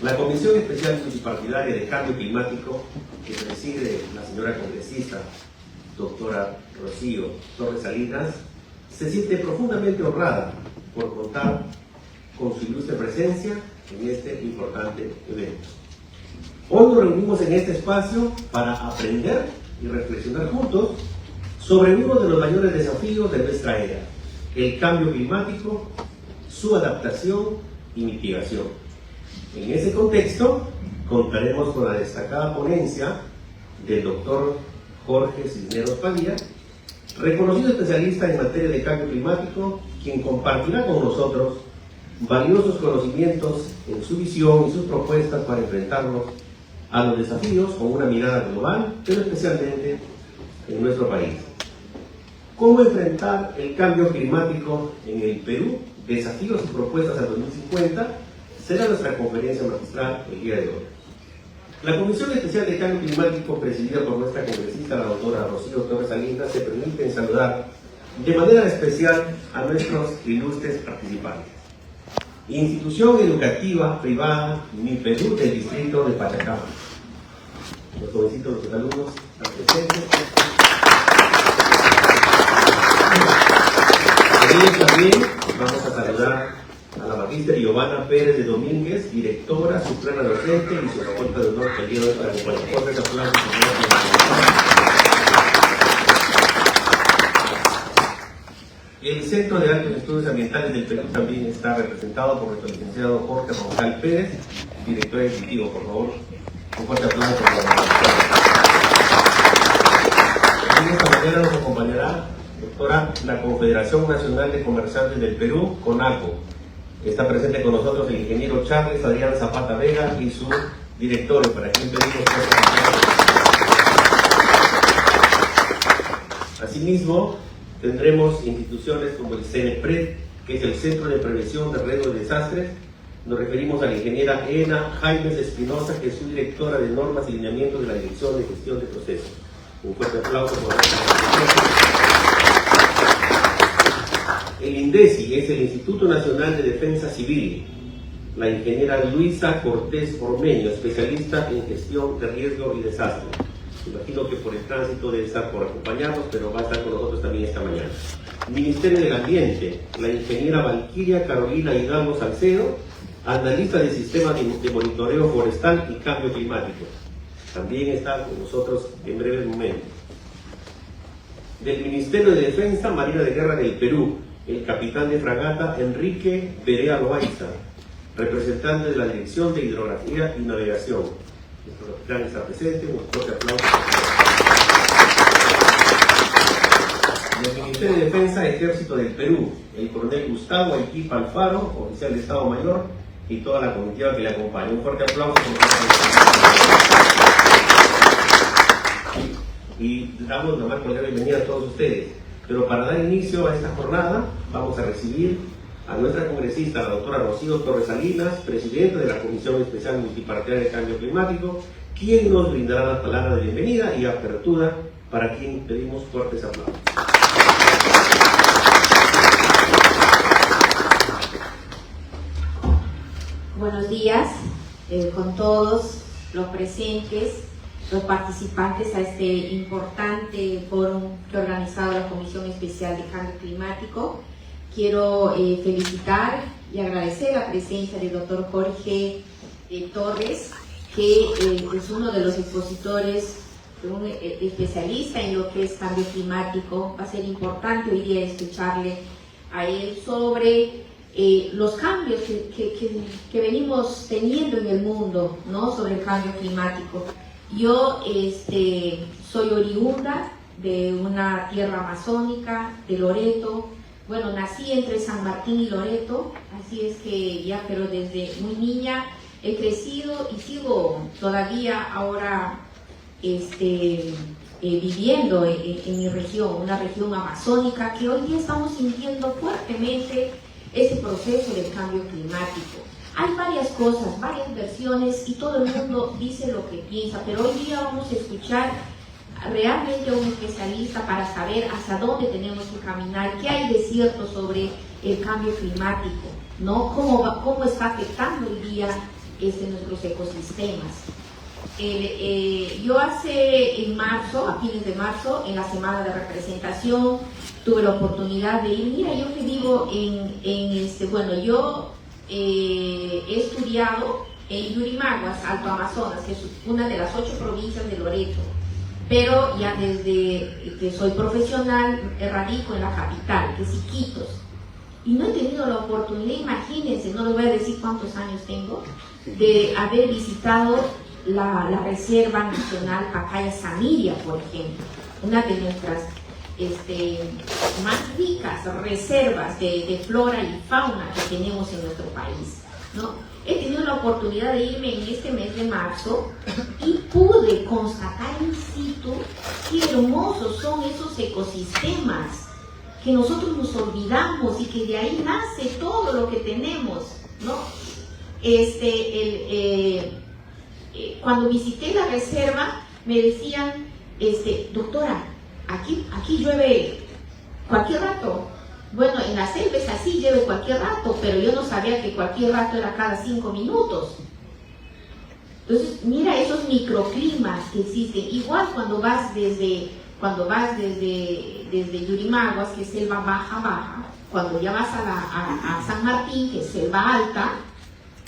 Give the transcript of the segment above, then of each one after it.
La Comisión Especial Multipartidaria de Cambio Climático, que preside la señora congresista, doctora Rocío Torres Salinas, se siente profundamente honrada por contar con su ilustre presencia en este importante evento. Hoy nos reunimos en este espacio para aprender y reflexionar juntos sobre uno de los mayores desafíos de nuestra era, el cambio climático, su adaptación y mitigación. En ese contexto, contaremos con la destacada ponencia del doctor Jorge Cisneros Padilla, reconocido especialista en materia de cambio climático, quien compartirá con nosotros valiosos conocimientos en su visión y sus propuestas para enfrentarnos a los desafíos con una mirada global, pero especialmente en nuestro país. ¿Cómo enfrentar el cambio climático en el Perú? Desafíos y propuestas al 2050 será nuestra conferencia magistral el día de hoy. La Comisión Especial de Cambio Climático, presidida por nuestra congresista, la doctora Rocío Torres Salinas, se permite saludar de manera especial a nuestros ilustres participantes. Institución Educativa Privada Mi Perú del Distrito de Pachacama. Los jovencitos, los alumnos están presentes. También vamos a saludar a la magíster Giovanna Pérez de Domínguez, directora suprema docente y su escolta de honor que el día de hoy para acompañar. El Centro de Altos Estudios Ambientales del Perú también está representado por nuestro licenciado Jorge Roncal Pérez, director ejecutivo. Por favor, un fuerte aplauso por la de esta manera nos acompañará la Confederación Nacional de Comerciantes del Perú, CONACO. Está presente con nosotros el ingeniero Charles Adrián Zapata Vega y su director, para quien pedimos. Asimismo, tendremos instituciones como el CENEPRED, que es el Centro de Prevención de Riesgos de Desastres. Nos referimos a la ingeniera Ena Jaimes Espinosa, que es su directora de Normas y Lineamientos de la Dirección de Gestión de Procesos. Un fuerte aplauso por el INDECI, es el Instituto Nacional de Defensa Civil. La ingeniera Luisa Cortés Ormeño, especialista en gestión de riesgo y desastre. Imagino que por el tránsito debe estar por acompañarnos, pero va a estar con nosotros también esta mañana. Ministerio del Ambiente, la ingeniera Valquiria Carolina Hidalgo Salcedo, analista de sistemas de monitoreo forestal y cambio climático. También está con nosotros en breve momento. Del Ministerio de Defensa, Marina de Guerra del Perú, el capitán de fragata Enrique Perea Loaiza, representante de la Dirección de Hidrografía y Navegación. Nuestro capitán está presente, un fuerte aplauso. Del Ministerio de Defensa, Ejército del Perú, el coronel Gustavo Equipa Alfaro, oficial de Estado Mayor, y toda la comitiva que le acompaña. Un fuerte aplauso. Y damos la más cordial bienvenida a todos ustedes. Pero para dar inicio a esta jornada, vamos a recibir a nuestra congresista, la doctora Rocío Torres Salinas, presidenta de la Comisión Especial Multipartidaria de Cambio Climático, quien nos brindará la palabra de bienvenida y apertura, para quien pedimos fuertes aplausos. Buenos días con todos los presentes, los participantes a este importante foro que ha organizado la Comisión Especial de Cambio Climático. Quiero felicitar y agradecer la presencia del doctor Jorge Torres, que es uno de los expositores, un especialista en lo que es cambio climático. Va a ser importante hoy día escucharle a él sobre los cambios que venimos teniendo en el mundo, ¿no? Sobre el cambio climático. Yo soy oriunda de una tierra amazónica, de Loreto. Bueno, nací entre San Martín y Loreto, así es que ya, pero desde muy niña he crecido y sigo todavía ahora viviendo en mi región, una región amazónica, que hoy día estamos sintiendo fuertemente ese proceso del cambio climático. Hay varias cosas, varias versiones y todo el mundo dice lo que piensa, pero hoy día vamos a escuchar realmente a un especialista para saber hacia dónde tenemos que caminar, qué hay de cierto sobre el cambio climático, ¿no? Cómo está afectando hoy día nuestros ecosistemas. Yo en marzo, a fines de marzo, en la semana de representación, tuve la oportunidad de ir. Mira, yo que vivo yo he estudiado en Yurimaguas, Alto Amazonas, que es una de las 8 provincias de Loreto, pero ya desde que soy profesional radico en la capital, que es Iquitos, y no he tenido la oportunidad, imagínense, no les voy a decir cuántos años tengo, de haber visitado la Reserva Nacional Pacaya-Samiria, por ejemplo, una de nuestras más ricas reservas de flora y fauna que tenemos en nuestro país, ¿no? He tenido la oportunidad de irme en este mes de marzo y pude constatar in situ qué hermosos son esos ecosistemas que nosotros nos olvidamos y que de ahí nace todo lo que tenemos, ¿no? Cuando visité la reserva me decían, doctora, aquí llueve cualquier rato. Bueno, en la selva es así, llueve cualquier rato, pero yo no sabía que cualquier rato era cada 5 minutos. Entonces, mira esos microclimas que existen. Igual cuando vas desde Yurimaguas, que es selva baja, cuando ya vas a San Martín, que es selva alta,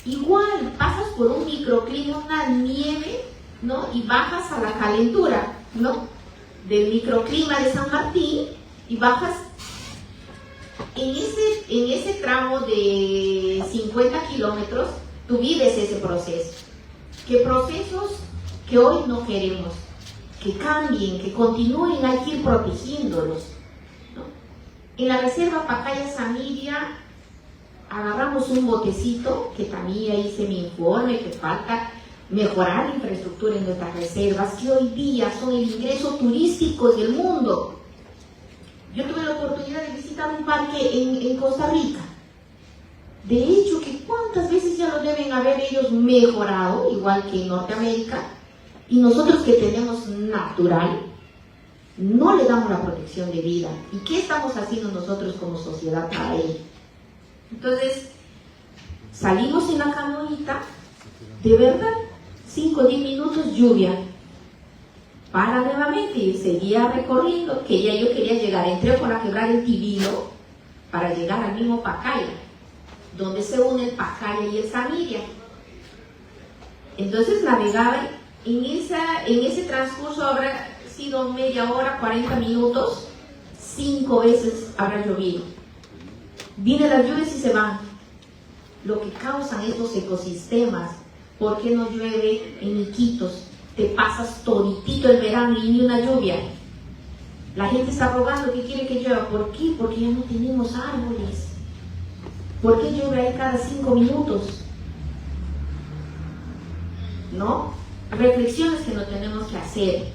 igual pasas por un microclima, una nieve, ¿no? Y bajas a la calentura, ¿no? Del microclima de San Martín y bajas en ese tramo de 50 kilómetros, tú vives ese proceso. ¿Qué procesos que hoy no queremos? Que cambien, que continúen, hay que ir protegiéndolos, ¿no? En la Reserva Pacaya-Samiria agarramos un botecito, que también ahí hice mi informe, que falta mejorar la infraestructura en nuestras reservas, que hoy día son el ingreso turístico del mundo. Yo tuve la oportunidad de visitar un parque en Costa Rica. De hecho, que cuántas veces ya lo deben haber ellos mejorado, igual que en Norteamérica, y nosotros que tenemos natural, no le damos la protección de vida. ¿Y qué estamos haciendo nosotros como sociedad para ello? Entonces, salimos en la canoita, de verdad, 5 o 10 minutos lluvia, para nuevamente y seguía recorriendo, que ya yo quería llegar, entré por la quebrada del Tibilo para llegar al mismo Pacaya, donde se une el Pacaya y el Samiria. Entonces navegaba, en ese transcurso habrá sido media hora, 40 minutos, 5 veces habrá llovido. Vienen las lluvias y se van. Lo que causan estos ecosistemas. ¿Por qué no llueve en Iquitos? Te pasas toditito el verano y ni una lluvia. La gente está rogando que quiere que llueva. ¿Por qué? Porque ya no tenemos árboles. ¿Por qué llueve ahí cada 5 minutos? ¿No? Reflexiones que nos tenemos que hacer.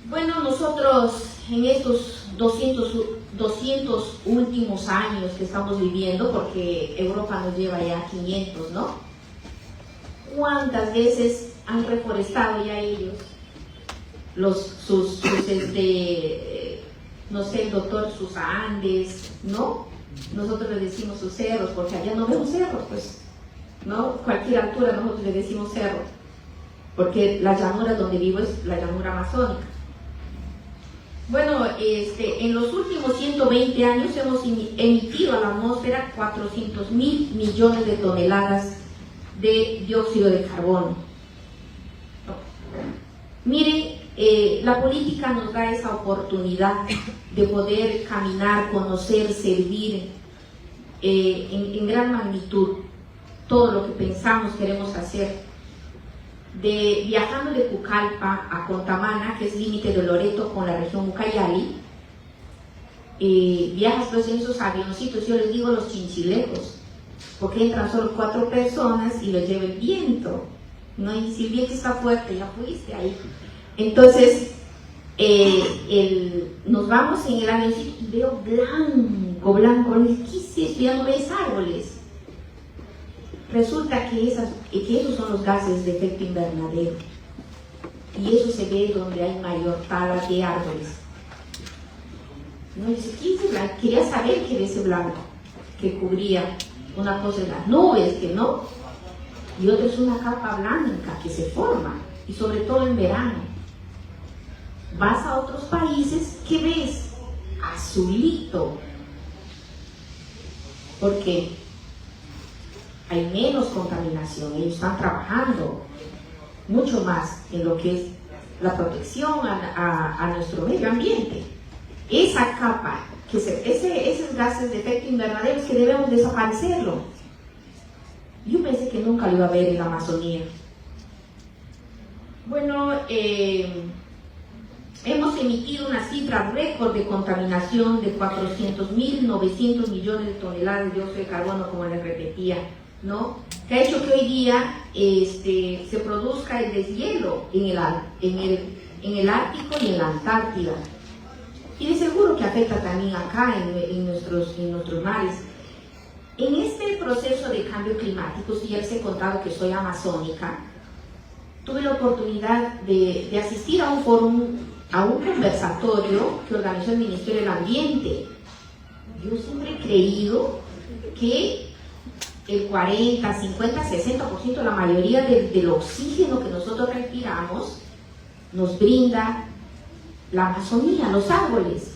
Bueno, nosotros en estos 200 últimos años que estamos viviendo, porque Europa nos lleva ya 500, ¿no? ¿Cuántas veces han reforestado ya ellos no sé, el doctor sus Andes, ¿no? Nosotros le decimos sus cerros, porque allá no vemos cerros, pues, ¿no? Cualquier altura nosotros le decimos cerro, porque la llanura donde vivo es la llanura amazónica. Bueno, en los últimos 120 años hemos emitido a la atmósfera 400.000 millones de toneladas de dióxido de carbono. Miren, la política nos da esa oportunidad de poder caminar, conocer, servir en gran magnitud todo lo que pensamos, queremos hacer. Viajando de Pucallpa a Contamana, que es límite de Loreto con la región Ucayali, viajas pues en esos avioncitos, yo les digo los chinchilejos, porque entran solo 4 personas y los lleva el viento, ¿no? Y si el viento está fuerte, ya fuiste ahí. Entonces, nos vamos en el avioncito y veo blanco, ¿qué es esto? Ya no ves árboles. Resulta que esos son los gases de efecto invernadero, y eso se ve donde hay mayor tala de árboles. No dice, ¿qué es ese blanco? Quería saber qué era ese blanco que cubría una cosa es las nubes, que no, y otra es una capa blanca que se forma, y sobre todo en verano. Vas a otros países, ¿qué ves? Azulito. Porque hay menos contaminación, ellos están trabajando mucho más en lo que es la protección a nuestro medio ambiente. Esa capa, esos gases de efecto invernadero, es que debemos desaparecerlo. Yo pensé que nunca lo iba a ver en la Amazonía. Bueno, hemos emitido una cifra récord de contaminación de 400.900 millones de toneladas de dióxido de carbono, como les repetía, ¿no? Que ha hecho que hoy día se produzca el deshielo en el Ártico y en la Antártida. Y de seguro que afecta también acá en nuestros mares. En este proceso de cambio climático, si ya les he contado que soy amazónica, tuve la oportunidad de asistir a un foro, a un conversatorio que organizó el Ministerio del Ambiente. Yo siempre he creído que el 40, 50, 60%, la mayoría del oxígeno que nosotros respiramos, nos brinda la Amazonía, los árboles.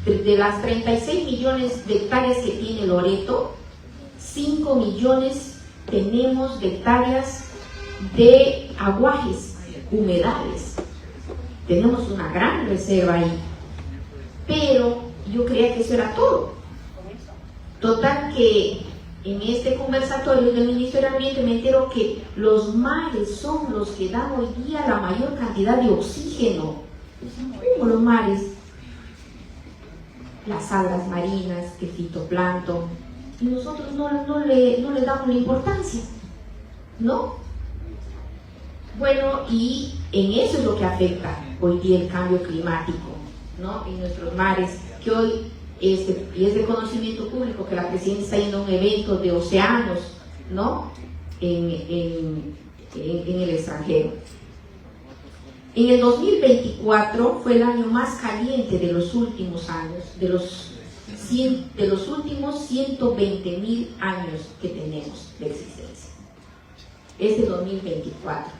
De las 36 millones de hectáreas que tiene Loreto, 5 millones tenemos de hectáreas de aguajes, humedales. Tenemos una gran reserva ahí, pero yo creía que eso era todo. Total que en este conversatorio del Ministerio del Ambiente me entero que los mares son los que dan hoy día la mayor cantidad de oxígeno. ¿Cómo los mares? Las algas marinas, el fitoplancton, y nosotros no le damos la importancia, ¿no? Bueno, y en eso es lo que afecta hoy día el cambio climático, ¿no? En nuestros mares, que hoy, y es de conocimiento público que la presidenta está yendo a un evento de océanos, ¿no? En el extranjero. En el 2024 fue el año más caliente de los últimos años, de los últimos 120.000 años que tenemos de existencia. Este 2024.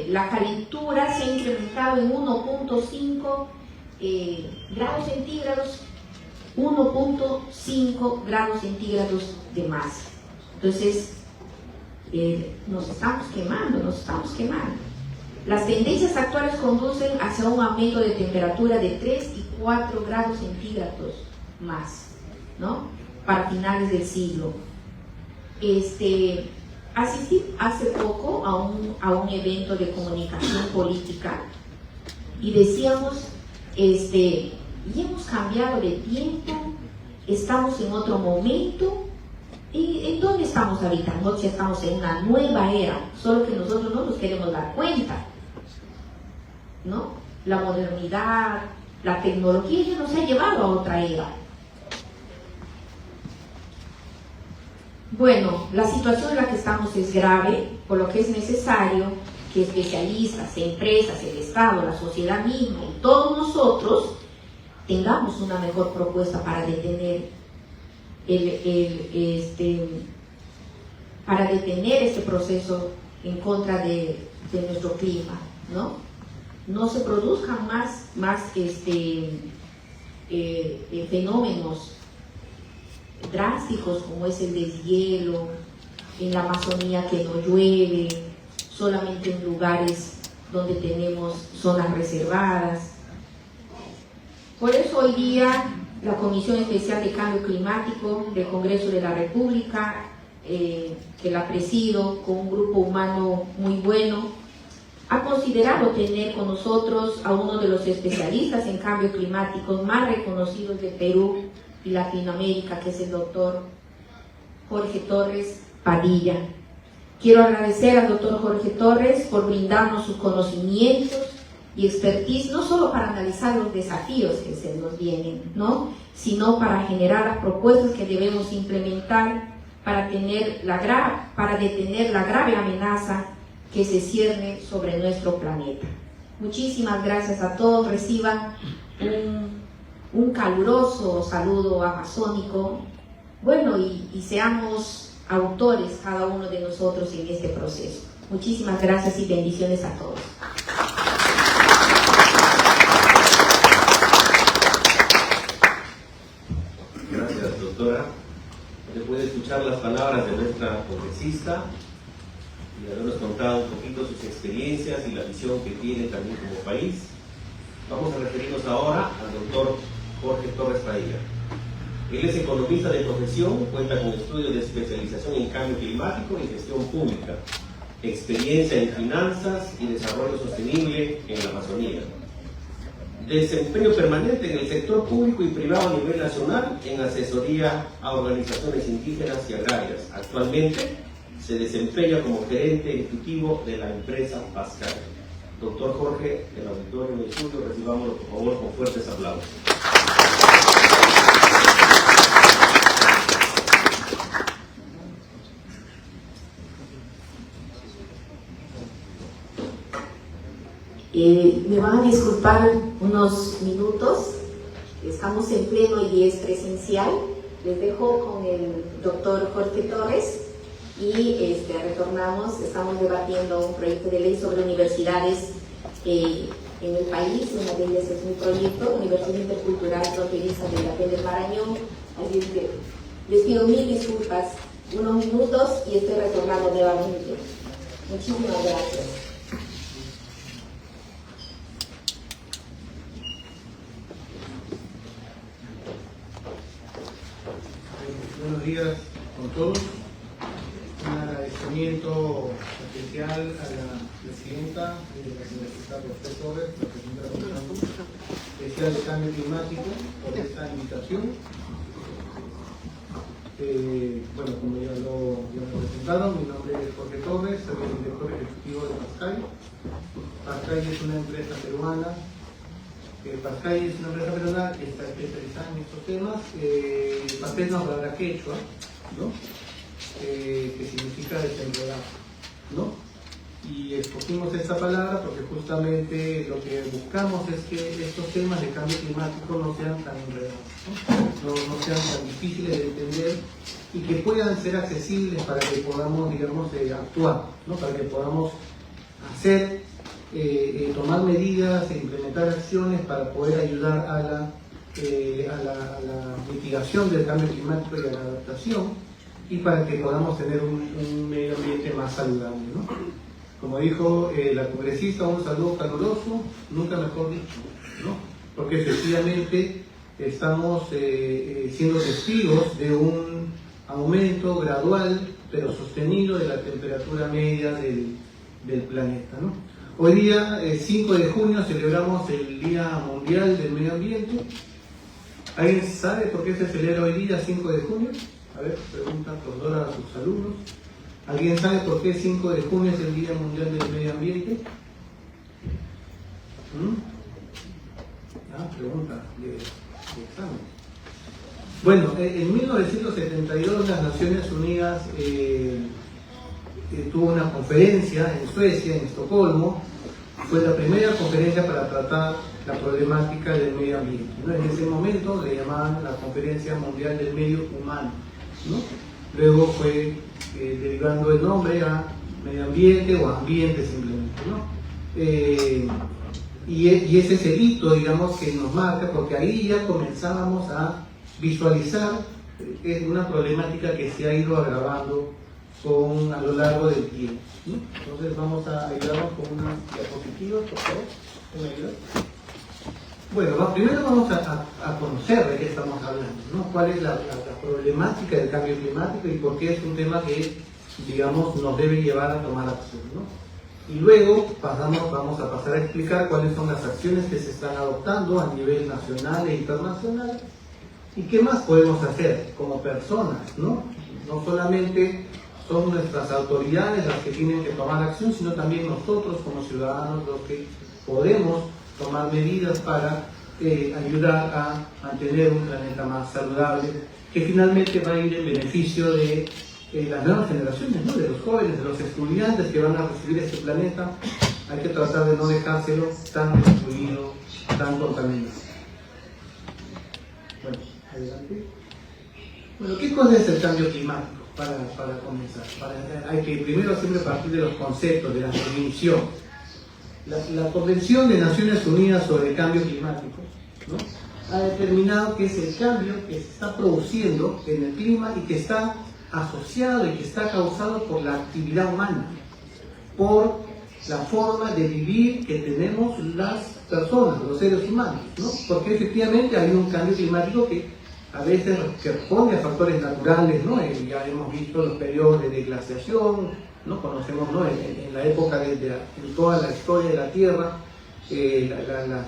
La calentura se ha incrementado en 1.5 grados centígrados, 1.5 grados centígrados de más. Entonces, nos estamos quemando. Las tendencias actuales conducen hacia un aumento de temperatura de 3 y 4 grados centígrados más, ¿no? Para finales del siglo. Asistí hace poco a un evento de comunicación política y decíamos, y hemos cambiado de tiempo, estamos en otro momento. ¿Y en dónde estamos ahorita? Nosotros ya estamos en una nueva era, solo que nosotros no nos queremos dar cuenta, ¿no? La modernidad, la tecnología ya nos ha llevado a otra era. Bueno, la situación en la que estamos es grave, por lo que es necesario que especialistas, empresas, el Estado, la sociedad misma y todos nosotros tengamos una mejor propuesta para detener este proceso en contra de nuestro clima, ¿no? No se produzcan más fenómenos drásticos como es el deshielo, en la Amazonía que no llueve, solamente en lugares donde tenemos zonas reservadas. Por eso hoy día la Comisión Especial de Cambio Climático del Congreso de la República, que la presido con un grupo humano muy bueno, ha considerado tener con nosotros a uno de los especialistas en cambio climático más reconocidos de Perú y Latinoamérica, que es el doctor Jorge Torres Padilla. Quiero agradecer al doctor Jorge Torres por brindarnos sus conocimientos y expertise, no solo para analizar los desafíos que se nos vienen, ¿no?, sino para generar las propuestas que debemos implementar para detener la grave amenaza que se cierne sobre nuestro planeta. Muchísimas gracias a todos. Reciban un caluroso saludo amazónico. bueno, y seamos autores cada uno de nosotros en este proceso. Muchísimas gracias y bendiciones a todos. Gracias, doctora. Después de escuchar las palabras de nuestra congresista y de habernos contado un poquito sus experiencias y la visión que tiene también como país, vamos a referirnos ahora al doctor Jorge Torres Padilla. Él es economista de profesión, cuenta con estudios de especialización en cambio climático y gestión pública, experiencia en finanzas y desarrollo sostenible en la Amazonía, desempeño permanente en el sector público y privado a nivel nacional en asesoría a organizaciones indígenas y agrarias. Actualmente se desempeña como gerente ejecutivo de la empresa Pascal. Doctor Jorge, el auditorio del estudio, recibámoslo por favor con fuertes aplausos. Me van a disculpar unos minutos, estamos en pleno y es presencial. Les dejo con el doctor Jorge Torres y retornamos. Estamos debatiendo un proyecto de ley sobre universidades en el país. Una de ellas es mi proyecto, Universidad Intercultural Fronteriza de la del Marañón. Así es que les pido mil disculpas, unos minutos y estoy retornando nuevamente. Muchísimas gracias. Buenos días con todos. Un agradecimiento especial a la presidenta de la Universidad José Torres, la presidenta de la Comisión Especial de Cambio Climático, por esta invitación. Bueno, como ya lo presentaron, mi nombre es Jorge Torres, soy el director ejecutivo de Pascal. Pascal es una empresa peruana. Pascal es una empresa peruana que está especializada en estos temas. Pascal es una palabra quechua, ¿no? Que significa desenredar, ¿no? Y escogimos esta palabra porque justamente lo que buscamos es que estos temas de cambio climático no sean tan enredados, no sean tan difíciles de entender y que puedan ser accesibles para que podamos, digamos, actuar, ¿no? Para que podamos hacer, tomar medidas e implementar acciones para poder ayudar a la mitigación del cambio climático y a la adaptación, y para que podamos tener un medio ambiente más saludable, ¿no? Como dijo la congresista, un saludo caluroso, nunca mejor dicho, ¿no? Porque efectivamente estamos siendo testigos de un aumento gradual pero sostenido de la temperatura media del planeta, ¿no? Hoy día, 5 de junio, celebramos el Día Mundial del Medio Ambiente. ¿Alguien sabe por qué se celebra hoy día 5 de junio? A ver, pregunta profesora a sus alumnos. ¿Alguien sabe por qué 5 de junio es el Día Mundial del Medio Ambiente? Pregunta de examen. Bueno, en 1972 las Naciones Unidas tuvo una conferencia en Suecia, en Estocolmo. Fue la primera conferencia para tratar la problemática del medio ambiente, ¿no? En ese momento le llamaban la Conferencia Mundial del Medio Humano, ¿no? Luego fue derivando el nombre a medio ambiente o ambiente simplemente, ¿no? Y ese es el hito, digamos, que nos marca, porque ahí ya comenzábamos a visualizar una problemática que se ha ido agravando a lo largo del tiempo, ¿no? Entonces vamos a ayudarnos con una diapositiva, por favor. ¿Me ayuda? Bueno, primero vamos a conocer de qué estamos hablando, ¿no? Cuál es la problemática del cambio climático y por qué es un tema que, digamos, nos debe llevar a tomar acción, ¿no? Y luego vamos a pasar a explicar cuáles son las acciones que se están adoptando a nivel nacional e internacional y qué más podemos hacer como personas, ¿no? No solamente son nuestras autoridades las que tienen que tomar acción, sino también nosotros como ciudadanos los que podemos tomar medidas para ayudar a mantener un planeta más saludable, que finalmente va a ir en beneficio de las nuevas generaciones, ¿no? De los jóvenes, de los estudiantes que van a recibir este planeta. Hay que tratar de no dejárselo tan destruido, tan contaminado. Bueno, adelante. Bueno, ¿qué cosa es el cambio climático? Para comenzar, hay que primero siempre partir de los conceptos, de la definición. La Convención de Naciones Unidas sobre el Cambio Climático, ¿no?, ha determinado que es el cambio que se está produciendo en el clima y que está asociado y que está causado por la actividad humana, por la forma de vivir que tenemos las personas, los seres humanos, ¿no? Porque efectivamente hay un cambio climático que a veces responde a factores naturales, ¿no? Ya hemos visto los periodos de glaciación, ¿no? Conocemos, ¿no?, en la época en toda la historia de la Tierra,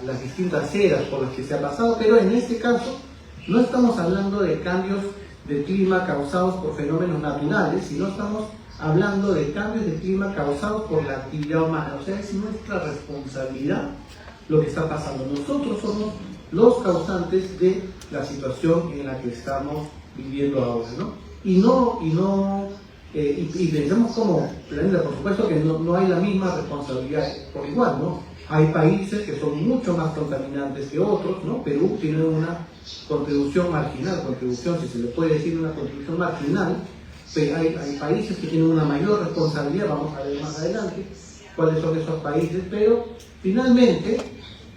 las distintas eras por las que se ha pasado, pero en este caso no estamos hablando de cambios de clima causados por fenómenos naturales, sino estamos hablando de cambios de clima causados por la actividad humana. O sea, es nuestra responsabilidad lo que está pasando. Nosotros somos los causantes de la situación en la que estamos viviendo ahora, ¿no? Y pensamos como planeta, por supuesto que no hay la misma responsabilidad por igual, ¿no? Hay países que son mucho más contaminantes que otros, ¿no? Perú tiene una contribución marginal, si se le puede decir una contribución marginal, pero hay países que tienen una mayor responsabilidad, vamos a ver más adelante cuáles son esos países, pero finalmente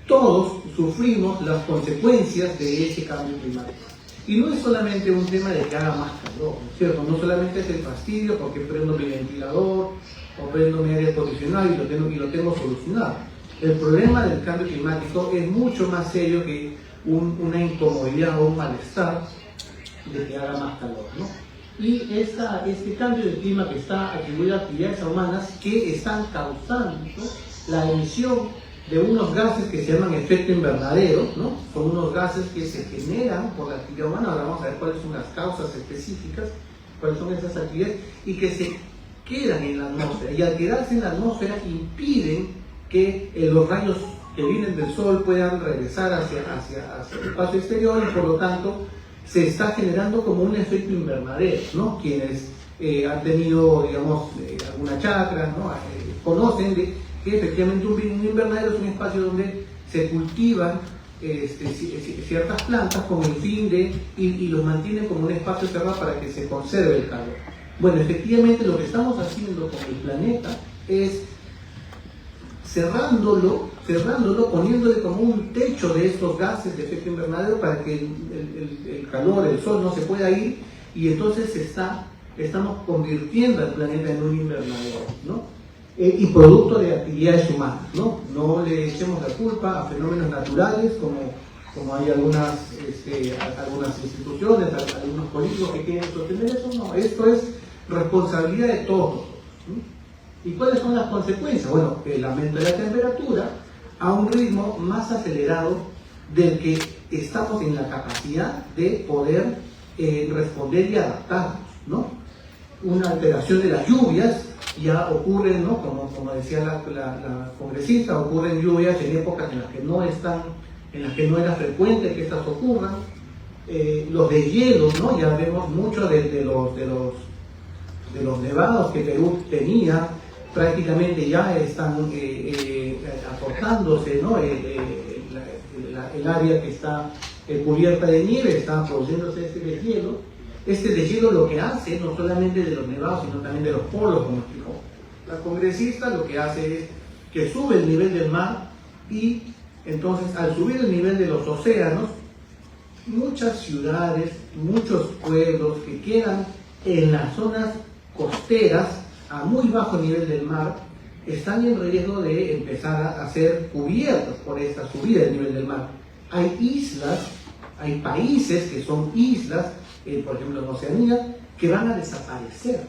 todos sufrimos las consecuencias de ese cambio climático. Y no es solamente un tema de que haga más calor, ¿no es cierto? No solamente es el fastidio porque prendo mi ventilador o prendo mi aire acondicionado y lo tengo solucionado. El problema del cambio climático es mucho más serio que una incomodidad o un malestar de que haga más calor, ¿no? Y este cambio de clima que está atribuido a actividades humanas que están causando, ¿no?, la emisión de unos gases que se llaman efecto invernadero, ¿no? Son unos gases que se generan por la actividad humana. Ahora vamos a ver cuáles son las causas específicas, cuáles son esas actividades, y que se quedan en la atmósfera, y al quedarse en la atmósfera impiden que los rayos que vienen del sol puedan regresar hacia el espacio exterior, y por lo tanto se está generando como un efecto invernadero, ¿no? Quienes han tenido, digamos, alguna chacra, ¿no?, conocen que efectivamente un invernadero es un espacio donde se cultivan ciertas plantas con el fin de, y los mantienen como un espacio cerrado para que se conserve el calor. Bueno, efectivamente lo que estamos haciendo con el planeta es cerrándolo, poniéndole como un techo de estos gases de efecto invernadero para que el calor, el sol no se pueda ir, y entonces estamos convirtiendo al planeta en un invernadero, ¿no? Y producto de actividades humanas, ¿no? No le echemos la culpa a fenómenos naturales como hay algunas instituciones, algunos políticos que quieren sostener eso. No, esto es responsabilidad de todos nosotros, ¿no? ¿Y cuáles son las consecuencias? Bueno, el aumento de la temperatura a un ritmo más acelerado del que estamos en la capacidad de poder responder y adaptarnos, ¿no? Una alteración de las lluvias. Ya ocurren, ¿no?, como decía la congresista, ocurren lluvias en épocas en las que no era frecuente que estas ocurran. Los deshielos, ¿no? Ya vemos mucho de los nevados que Perú tenía, prácticamente ya están acortándose, ¿no? El área que está cubierta de nieve está produciéndose este deshielo. Este deshielo lo que hace, no solamente de los nevados, sino también de los polos, como explicó la congresista, lo que hace es que sube el nivel del mar, y entonces al subir el nivel de los océanos, muchas ciudades, muchos pueblos que quedan en las zonas costeras a muy bajo nivel del mar, están en riesgo de empezar a ser cubiertos por esta subida del nivel del mar. Hay islas, hay países que son islas, por ejemplo en Oceanía, que van a desaparecer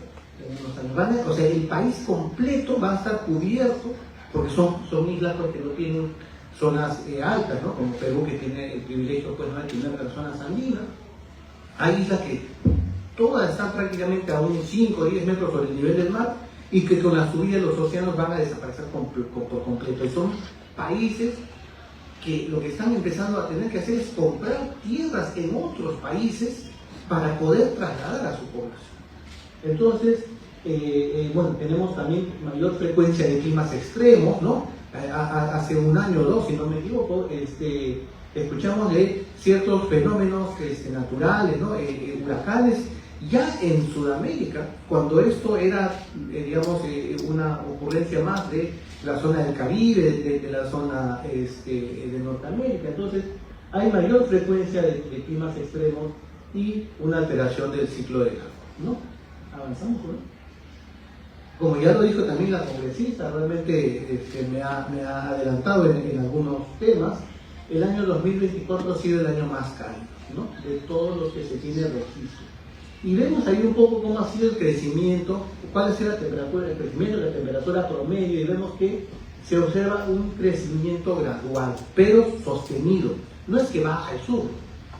en unos años. O sea, el país completo va a estar cubierto, porque son islas que no tienen zonas altas, ¿no? Como Perú, que tiene el privilegio, pues, de tener personas andinas. Hay islas que todas están prácticamente a unos 5 o 10 metros sobre el nivel del mar, y que con la subida de los océanos van a desaparecer por completo. Y son países que lo que están empezando a tener que hacer es comprar tierras en otros países para poder trasladar a su población. Entonces, bueno, tenemos también mayor frecuencia de climas extremos, ¿no? Hace un año o dos, si no me equivoco, escuchamos de ciertos fenómenos naturales, ¿no? Huracanes, ya en Sudamérica, cuando esto era, digamos, una ocurrencia más de la zona del Caribe, de la zona de Norteamérica. Entonces, hay mayor frecuencia de climas extremos y una alteración del ciclo del agua, ¿no? Avanzamos, ¿no? Como ya lo dijo también la congresista, realmente me ha adelantado en algunos temas. El año 2024 ha sido el año más cálido, ¿no? De todos los que se tiene registro. Y vemos ahí un poco cómo ha sido el crecimiento, cuál ha sido la temperatura, el crecimiento de la temperatura promedio, y vemos que se observa un crecimiento gradual, pero sostenido. No es que baja y sube.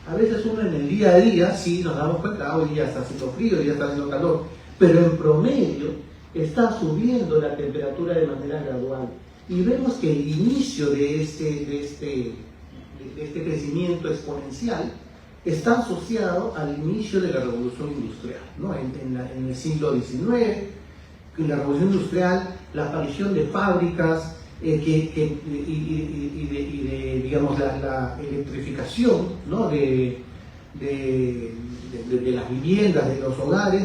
A veces uno en el día a día sí nos damos cuenta, hoy ya está haciendo frío, ya está haciendo calor, pero en promedio está subiendo la temperatura de manera gradual. Y vemos que el inicio de este crecimiento exponencial está asociado al inicio de la revolución industrial, ¿no? En el siglo XIX, en la revolución industrial, la aparición de fábricas digamos, la electrificación, ¿no? de las viviendas, de los hogares,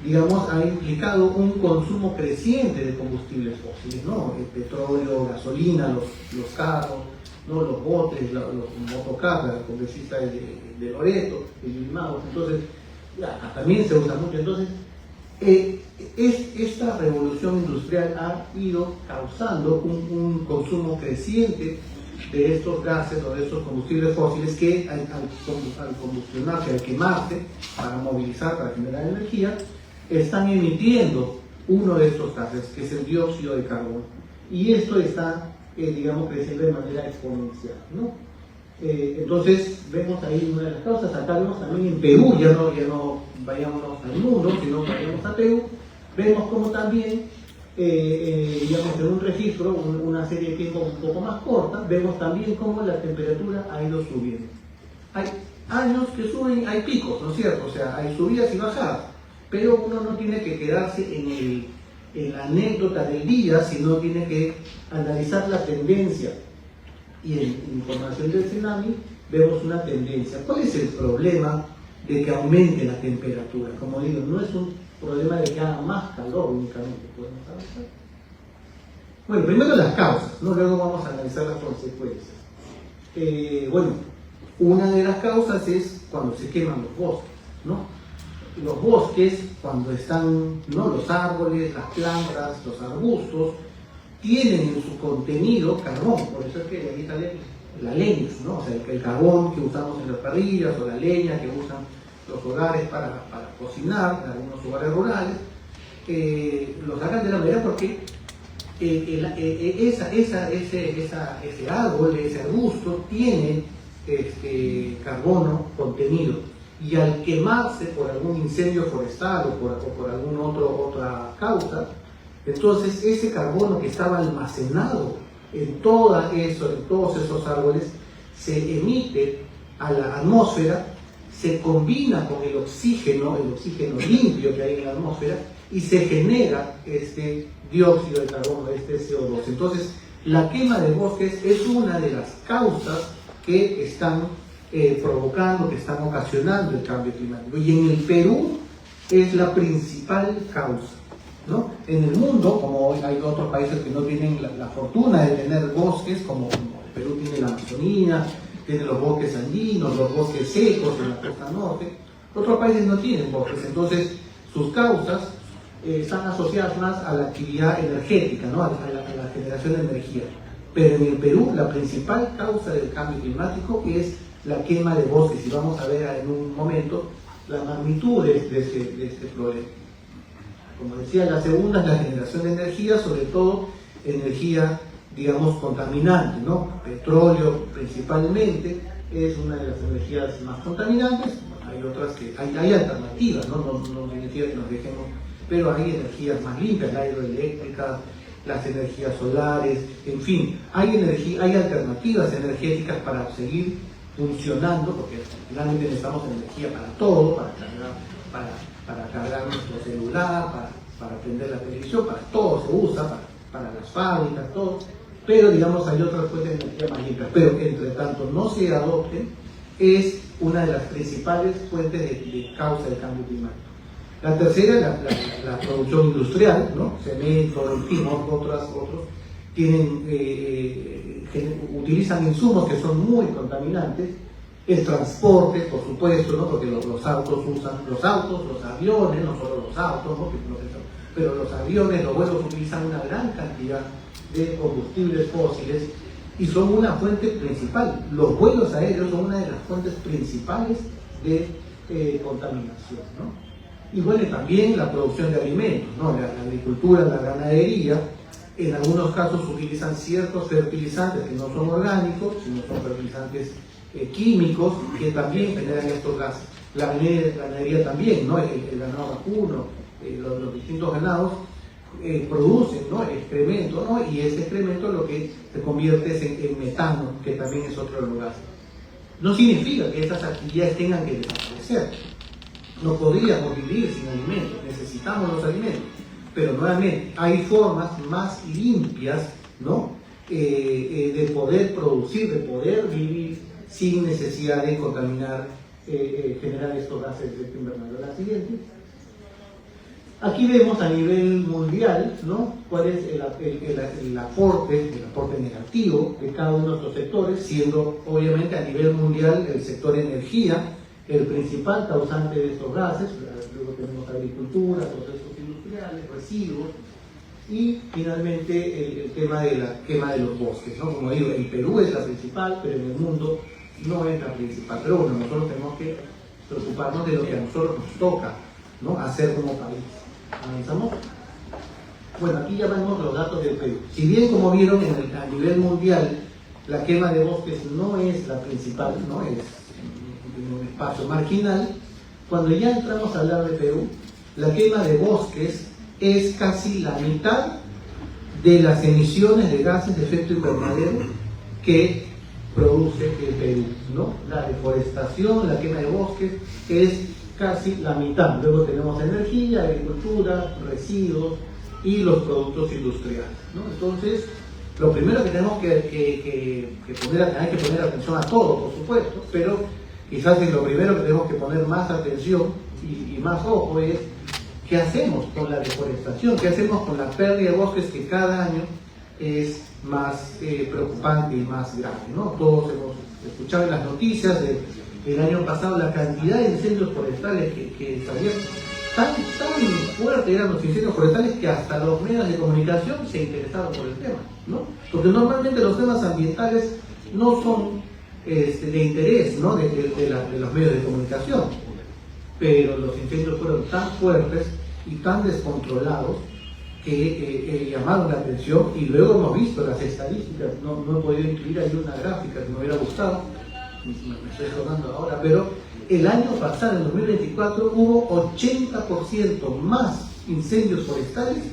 digamos, ha implicado un consumo creciente de combustibles fósiles, ¿no? El petróleo, gasolina, los carros, ¿no? Los botes, los motocarros, la congresista de Loreto, de Limao. Entonces, acá también se usa mucho. Entonces, esta revolución industrial ha ido causando un consumo creciente de estos gases o de estos combustibles fósiles que al combustionarse, al quemarse, para movilizar, para generar energía, están emitiendo uno de estos gases, que es el dióxido de carbono. Y esto está, digamos, creciendo de manera exponencial, ¿no? Entonces, vemos ahí una de las causas. Acá vemos también en Perú, ya no vayámonos al mundo, sino vayamos a Perú, vemos como también, digamos, en un registro, una serie de tiempo un poco más corta, vemos también cómo la temperatura ha ido subiendo. Hay años que suben, hay picos, ¿no es cierto? O sea, hay subidas y bajadas, pero uno no tiene que quedarse en la anécdota del día, sino tiene que analizar la tendencia. Y en información del tsunami vemos una tendencia. ¿Cuál es el problema de que aumente la temperatura? Como digo, no es un problema de que haga más calor únicamente. ¿Podemos avanzar? Bueno, primero las causas, ¿no? Luego vamos a analizar las consecuencias. Bueno, una de las causas es cuando se queman los bosques, ¿no? Los bosques, cuando están, ¿no? Los árboles, las plantas, los arbustos, tienen en su contenido carbón, por eso es que ahí sale la leña, ¿no? O sea, el carbón que usamos en las parrillas o la leña que usan los hogares para cocinar, en algunos hogares rurales, lo sacan de la madera porque ese árbol, ese arbusto tiene carbono contenido, y al quemarse por algún incendio forestal o por alguna otra causa, entonces ese carbono que estaba almacenado en todos esos árboles se emite a la atmósfera, se combina con el oxígeno limpio que hay en la atmósfera, y se genera este dióxido de carbono, este CO2. Entonces, la quema de bosques es una de las causas que están provocando, que están ocasionando el cambio climático. Y en el Perú es la principal causa, ¿no? En el mundo, como hay otros países que no tienen la fortuna de tener bosques, como el Perú tiene la Amazonía, tiene los bosques andinos, los bosques secos en la costa norte, otros países no tienen bosques. Entonces, sus causas están asociadas más a la actividad energética, ¿no? a la generación de energía. Pero en el Perú, la principal causa del cambio climático es la quema de bosques, y vamos a ver en un momento las magnitudes de este problema. Como decía, la segunda es la generación de energía, sobre todo energía, digamos, contaminante, ¿no? Petróleo principalmente es una de las energías más contaminantes. Hay otras que hay alternativas, no significa que nos dejemos, pero hay energías más limpias, la hidroeléctrica, las energías solares, en fin, hay alternativas energéticas para seguir funcionando, porque realmente necesitamos energía para todo, para cargar nuestro celular, para prender la televisión, para todo se usa, para las fábricas, todo. pero digamos hay otras fuentes de energía más limpias, pero entre tanto no se adopten, es una de las principales fuentes de causa del cambio climático. La tercera es la producción industrial, ¿no? Cemento, en fin, otros utilizan insumos que son muy contaminantes. El transporte, por supuesto, ¿no? Porque los autos usan, los aviones, no solo los autos, ¿no? Pero los aviones, los vuelos utilizan una gran cantidad de combustibles fósiles y son una fuente principal. Los vuelos aéreos son una de las fuentes principales de contaminación, ¿no? Y bueno, también la producción de alimentos, ¿no? La agricultura, la ganadería, en algunos casos utilizan ciertos fertilizantes que no son orgánicos, sino son fertilizantes químicos que también generan estos gases. La ganadería también, ¿no? El ganado vacuno, los distintos ganados producen, ¿no? Excremento, ¿no? Y ese excremento lo que se convierte en metano, que también es otro de los gases. No significa que esas actividades tengan que desaparecer. No podríamos vivir sin alimentos, necesitamos los alimentos, pero nuevamente hay formas más limpias, ¿no? De poder producir, de poder vivir sin necesidad de contaminar, generar estos gases de efecto invernadero. La siguiente. Aquí vemos a nivel mundial, ¿no? Cuál es el aporte negativo de cada uno de estos sectores, siendo obviamente a nivel mundial el sector energía el principal causante de estos gases. Luego tenemos agricultura, procesos industriales, residuos y finalmente el tema de la quema de los bosques, ¿no? Como digo, en Perú es la principal, pero en el mundo no es la principal. Pero bueno, nosotros tenemos que preocuparnos de lo que a nosotros nos toca, ¿no? Hacer como país. ¿Avanzamos? Bueno, aquí ya vemos los datos del Perú. Si bien, como vieron, a nivel mundial la quema de bosques no es la principal, ¿no? Es un espacio marginal. Cuando ya entramos a hablar de Perú, la quema de bosques es casi la mitad de las emisiones de gases de efecto invernadero que produce el Perú, ¿no? La deforestación, la quema de bosques es casi la mitad. Luego tenemos energía, agricultura, residuos y los productos industriales, ¿no? Entonces, lo primero que tenemos que poner atención a todo, por supuesto, pero quizás lo primero que tenemos que poner más atención y más ojo es qué hacemos con la deforestación, qué hacemos con la pérdida de bosques que cada año es más preocupante y más grave, ¿no? Todos hemos escuchado en las noticias del año pasado la cantidad de incendios forestales que salieron. Tan fuertes eran los incendios forestales que hasta los medios de comunicación se interesaron por el tema, ¿no? Porque normalmente los temas ambientales no son de interés, ¿no? de los medios de comunicación, pero los incendios fueron tan fuertes y tan descontrolados que llamaron la atención, y luego hemos visto las estadísticas. No he podido incluir ahí una gráfica que me hubiera gustado, me estoy acordando ahora, pero el año pasado, en 2024, hubo 80% más incendios forestales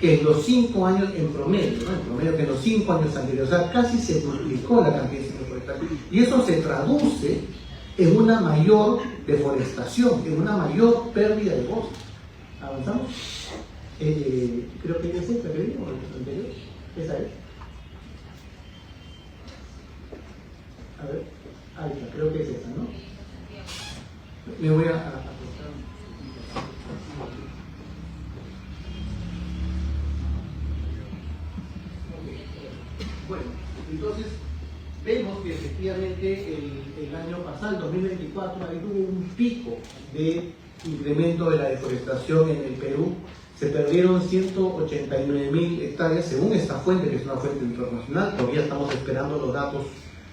que en los 5 años en promedio, ¿no? En promedio que en los 5 años anteriores. O sea, casi se duplicó la cantidad de incendios forestales. Y eso se traduce en una mayor deforestación, en una mayor pérdida de bosques. ¿Avanzamos? Creo que es esta que vimos, la anterior. Esa es. A ver, ahí está, creo que es esa, ¿no? Me voy a acostar. Bueno, entonces vemos que efectivamente el año pasado, el 2024, ahí hubo un pico de incremento de la deforestación en el Perú. Se perdieron 189.000 hectáreas, según esta fuente, que es una fuente internacional. Todavía estamos esperando los datos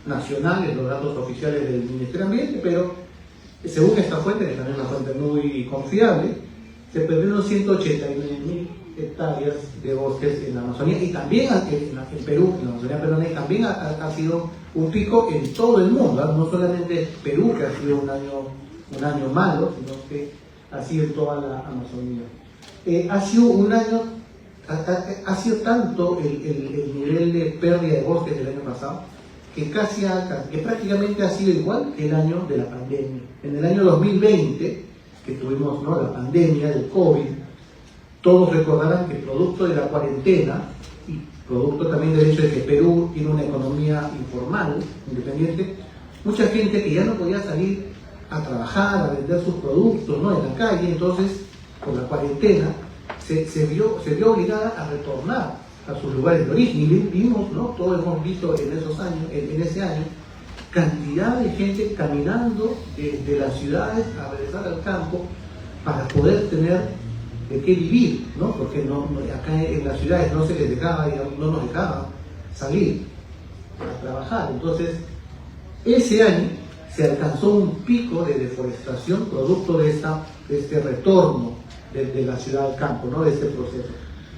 nacionales, los datos oficiales del Ministerio de Ambiente, pero según esta fuente, que también es una fuente muy confiable, se perdieron 189.000 hectáreas de bosques en la Amazonía, y también en Perú, en la Amazonía peruana, y también ha sido un pico en todo el mundo, ¿eh? No solamente Perú, que ha sido un año malo, sino que ha sido en toda la Amazonía. Ha sido un año, ha sido tanto el nivel de pérdida de bosques del año pasado, que prácticamente ha sido igual que el año de la pandemia. En el año 2020, que tuvimos, ¿no?, la pandemia del COVID, todos recordarán que producto de la cuarentena y producto también del hecho de que Perú tiene una economía informal, independiente, mucha gente que ya no podía salir a trabajar, a vender sus productos, ¿no?, en la calle, entonces, por la cuarentena, se vio obligada a retornar a sus lugares de origen. Y vimos, ¿no?, todos hemos visto en esos años, en ese año, cantidad de gente caminando de las ciudades a regresar al campo para poder tener de qué vivir, ¿no? Porque acá en las ciudades no se les dejaba, no nos dejaban salir a trabajar. Entonces, ese año se alcanzó un pico de deforestación producto de este retorno de la ciudad al campo, ¿no?, de este proceso.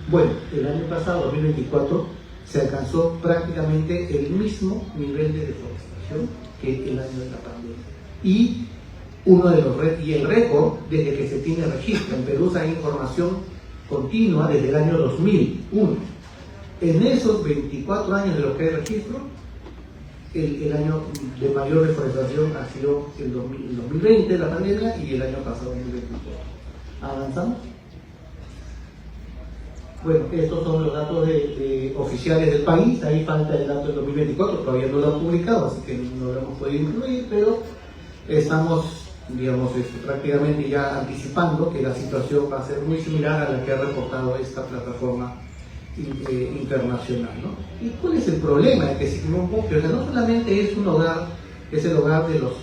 Bueno, el año pasado, 2024, se alcanzó prácticamente el mismo nivel de deforestación que el año de la pandemia. Y el récord desde que se tiene registro. En Perú hay información continua desde el año 2001. En esos 24 años de los que hay registro, el año de mayor deforestación ha sido el 2020, la pandemia, y el año pasado, 2024. ¿Avanzamos? Bueno, estos son los datos oficiales del país. Ahí falta el dato del 2024, todavía no lo han publicado, así que no lo hemos podido incluir, pero estamos, digamos, prácticamente ya anticipando que la situación va a ser muy similar a la que ha reportado esta plataforma internacional, ¿no? ¿Y cuál es el problema de que se quemó un bosque? O sea, no solamente es un hogar, es el hogar de los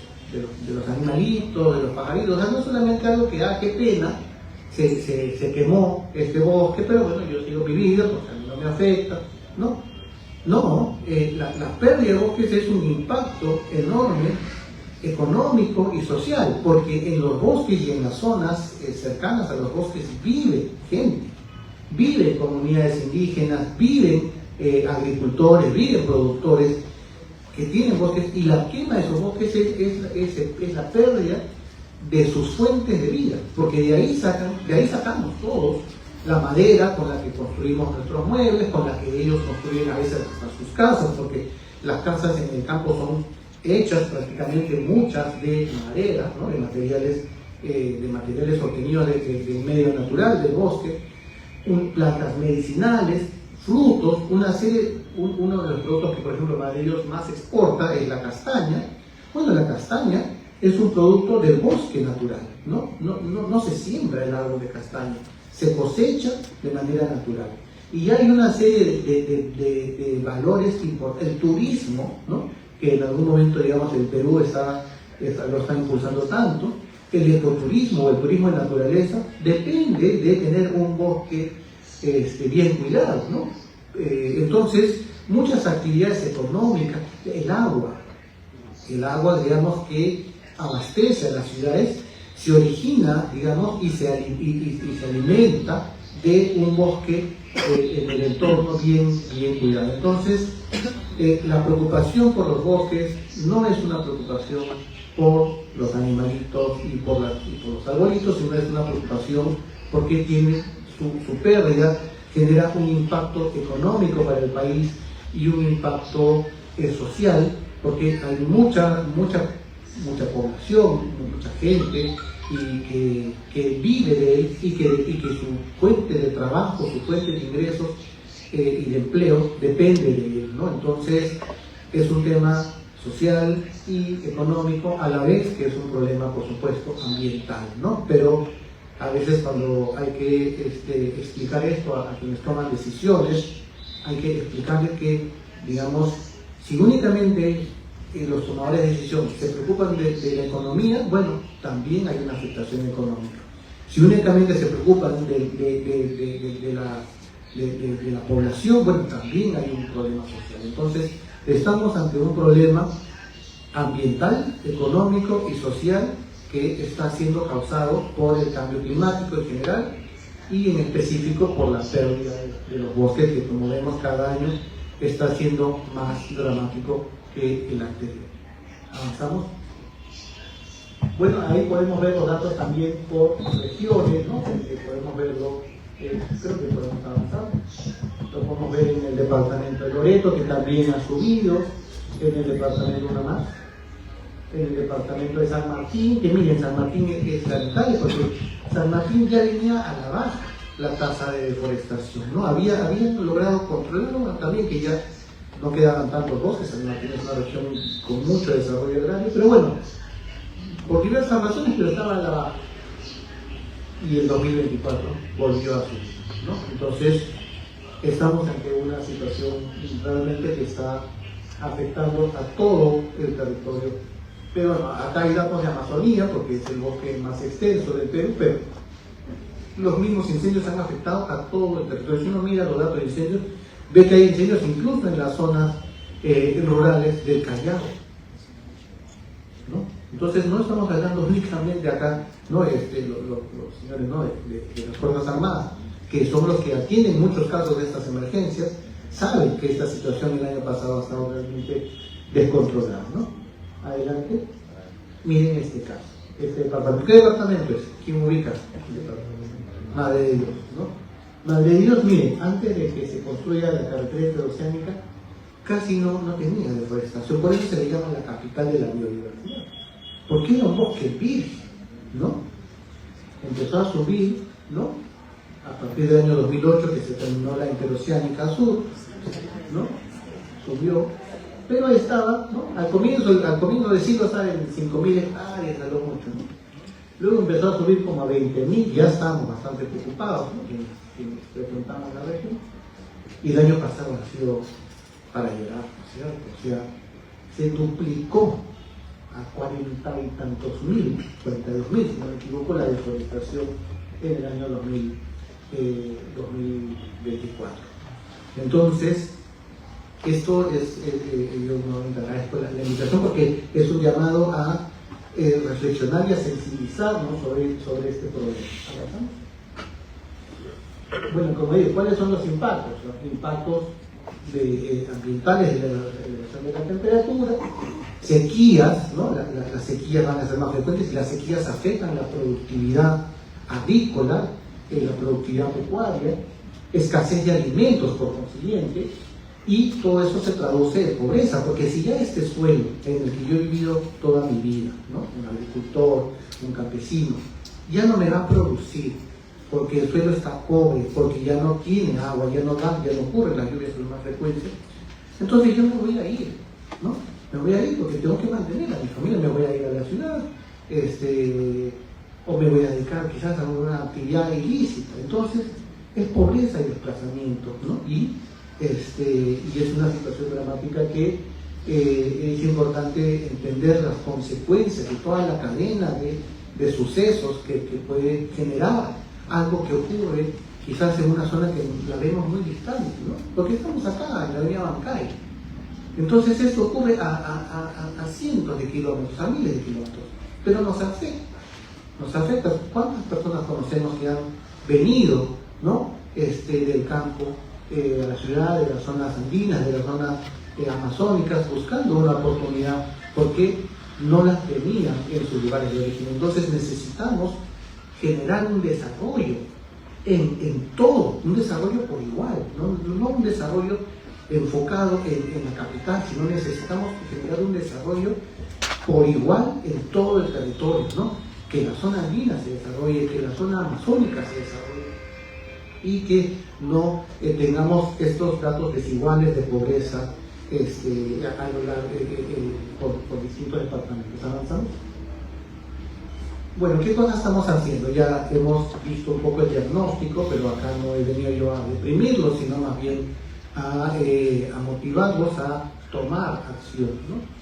animalitos, de los pajaritos, o sea, no solamente algo que, qué pena, se quemó este bosque, pero bueno, yo sigo viviendo, porque a mí no me afecta, ¿no? No, la pérdida de bosques es un impacto enorme, económico y social, porque en los bosques y en las zonas cercanas a los bosques vive gente, viven comunidades indígenas, viven agricultores, viven productores que tienen bosques, y la quema de esos bosques es la pérdida de sus fuentes de vida, porque de ahí sacamos todos la madera con la que construimos nuestros muebles, con la que ellos construyen a veces hasta sus casas, porque las casas en el campo son hechas prácticamente muchas de madera, ¿no?, de materiales obtenidos del medio natural, del bosque, plantas medicinales, frutos, una serie, uno de los productos que, por ejemplo, Madeiros más exporta es la castaña. Bueno, la castaña es un producto del bosque natural, no se siembra el árbol de castaña, se cosecha de manera natural. Y hay una serie de valores importantes. El turismo, ¿no?, que en algún momento, digamos, el Perú lo está impulsando tanto. El ecoturismo o el turismo de naturaleza depende de tener un bosque bien cuidado, ¿no? Entonces, muchas actividades económicas, el agua, digamos, que abastece a las ciudades, se origina, digamos, y se alimenta de un bosque en el entorno bien cuidado. Entonces, la preocupación por los bosques no es una preocupación por los animalitos y por los arbolitos, sino es una preocupación porque tiene su pérdida, genera un impacto económico para el país y un impacto social, porque hay mucha población, mucha gente que vive de él y que su fuente de trabajo, su fuente de ingresos y de empleo depende de él, ¿no? Entonces es un tema social y económico a la vez que es un problema, por supuesto, ambiental, ¿no? Pero a veces cuando hay que explicar esto a quienes toman decisiones, hay que explicarles que, digamos, si únicamente los tomadores de decisión se preocupan de la economía, bueno, también hay una afectación económica. Si únicamente se preocupan de la población, bueno, también hay un problema social. Entonces, estamos ante un problema ambiental, económico y social que está siendo causado por el cambio climático en general y en específico por la pérdida de los bosques, que como vemos cada año está siendo más dramático que el anterior. ¿Avanzamos? Bueno, ahí podemos ver los datos también por regiones, ¿no? Podemos verlo, creo que podemos avanzar. Lo podemos ver en el departamento de Loreto, que también ha subido, en el departamento de Unamás, en el departamento de San Martín, que miren, San Martín es lamentable porque San Martín ya venía a la baja, la tasa de deforestación, ¿no? Habían logrado controlarlo, también que ya no quedaban tantos bosques, San Martín es una región con mucho desarrollo agrario, pero bueno, por diversas razones, pero estaba a la baja. Y el 2024 volvió a subir, ¿no? Entonces, estamos ante una situación realmente que está afectando a todo el territorio. Pero bueno, acá hay datos de Amazonía, porque es el bosque más extenso del Perú, pero los mismos incendios han afectado a todo el territorio. Si uno mira los datos de incendios, ve que hay incendios incluso en las zonas rurales del Callao, ¿no? Entonces no estamos hablando únicamente acá, ¿no? Los señores, ¿no? de las Fuerzas Armadas, que son los que atienden muchos casos de estas emergencias, saben que esta situación el año pasado ha estado realmente descontrolada, ¿no? Adelante. Miren este caso, este departamento. ¿Qué departamento es? ¿Quién ubica? Madre de Dios, ¿no? Madre de Dios, miren, antes de que se construya la carretera interoceánica, casi no tenía deforestación, por eso se le llama la capital de la biodiversidad, porque era un bosque virgen, ¿no? Empezó a subir, ¿no? A partir del año 2008, que se terminó la interoceánica sur, ¿no? Subió, pero ahí estaba, ¿no? Al comienzo del siglo estaba en 5.000 hectáreas, a lo mucho, ¿no? Luego empezó a subir como a 20.000, ya estábamos bastante preocupados, ¿no? Quienes frecuentamos la región, y el año pasado ha sido para llorar, ¿no es cierto? O sea, se duplicó a 40 y tantos mil, 42.000, si no me equivoco, la deforestación en el año 2024. Entonces, esto es, yo no agradezco la invitación porque es un llamado a reflexionar y a sensibilizarnos sobre este problema. Bueno, como digo, ¿cuáles son los impactos? Los impactos ambientales de la elevación de la temperatura, sequías, ¿no? Las sequías van a ser más frecuentes y las sequías afectan la productividad agrícola, la productividad pecuaria, escasez de alimentos por consiguiente, y todo eso se traduce en pobreza, porque si ya este suelo en el que yo he vivido toda mi vida, ¿no? Un agricultor, un campesino, ya no me va a producir, porque el suelo está pobre, porque ya no tiene agua, ya no ocurren las lluvias con más frecuencia, entonces yo me voy a ir, ¿no? Me voy a ir porque tengo que mantener a mi familia, me voy a ir a la ciudad, o me voy a dedicar quizás a una actividad ilícita. Entonces, es pobreza y desplazamiento, ¿no? Y es una situación dramática que es importante entender las consecuencias de toda la cadena de sucesos que puede generar algo que ocurre quizás en una zona que la vemos muy distante, ¿no? Porque estamos acá, en la avenida Bancay. Entonces esto ocurre a cientos de kilómetros, a miles de kilómetros, pero nos afecta. ¿Cuántas personas conocemos que han venido, ¿no? Del campo a la ciudad, de las zonas andinas, de las zonas amazónicas, buscando una oportunidad porque no las tenían en sus lugares de origen? Entonces necesitamos generar un desarrollo en todo, un desarrollo por igual, no un desarrollo enfocado en la capital, sino necesitamos generar un desarrollo por igual en todo el territorio, ¿no? Que la zona andina se desarrolle, que la zona amazónica se desarrolle y que no tengamos estos datos desiguales de pobreza a lo largo por distintos departamentos. ¿Avanzamos? Bueno, ¿qué cosas estamos haciendo? Ya hemos visto un poco el diagnóstico, pero acá no he venido yo a deprimirlos, sino más bien a motivarlos a tomar acción, ¿no?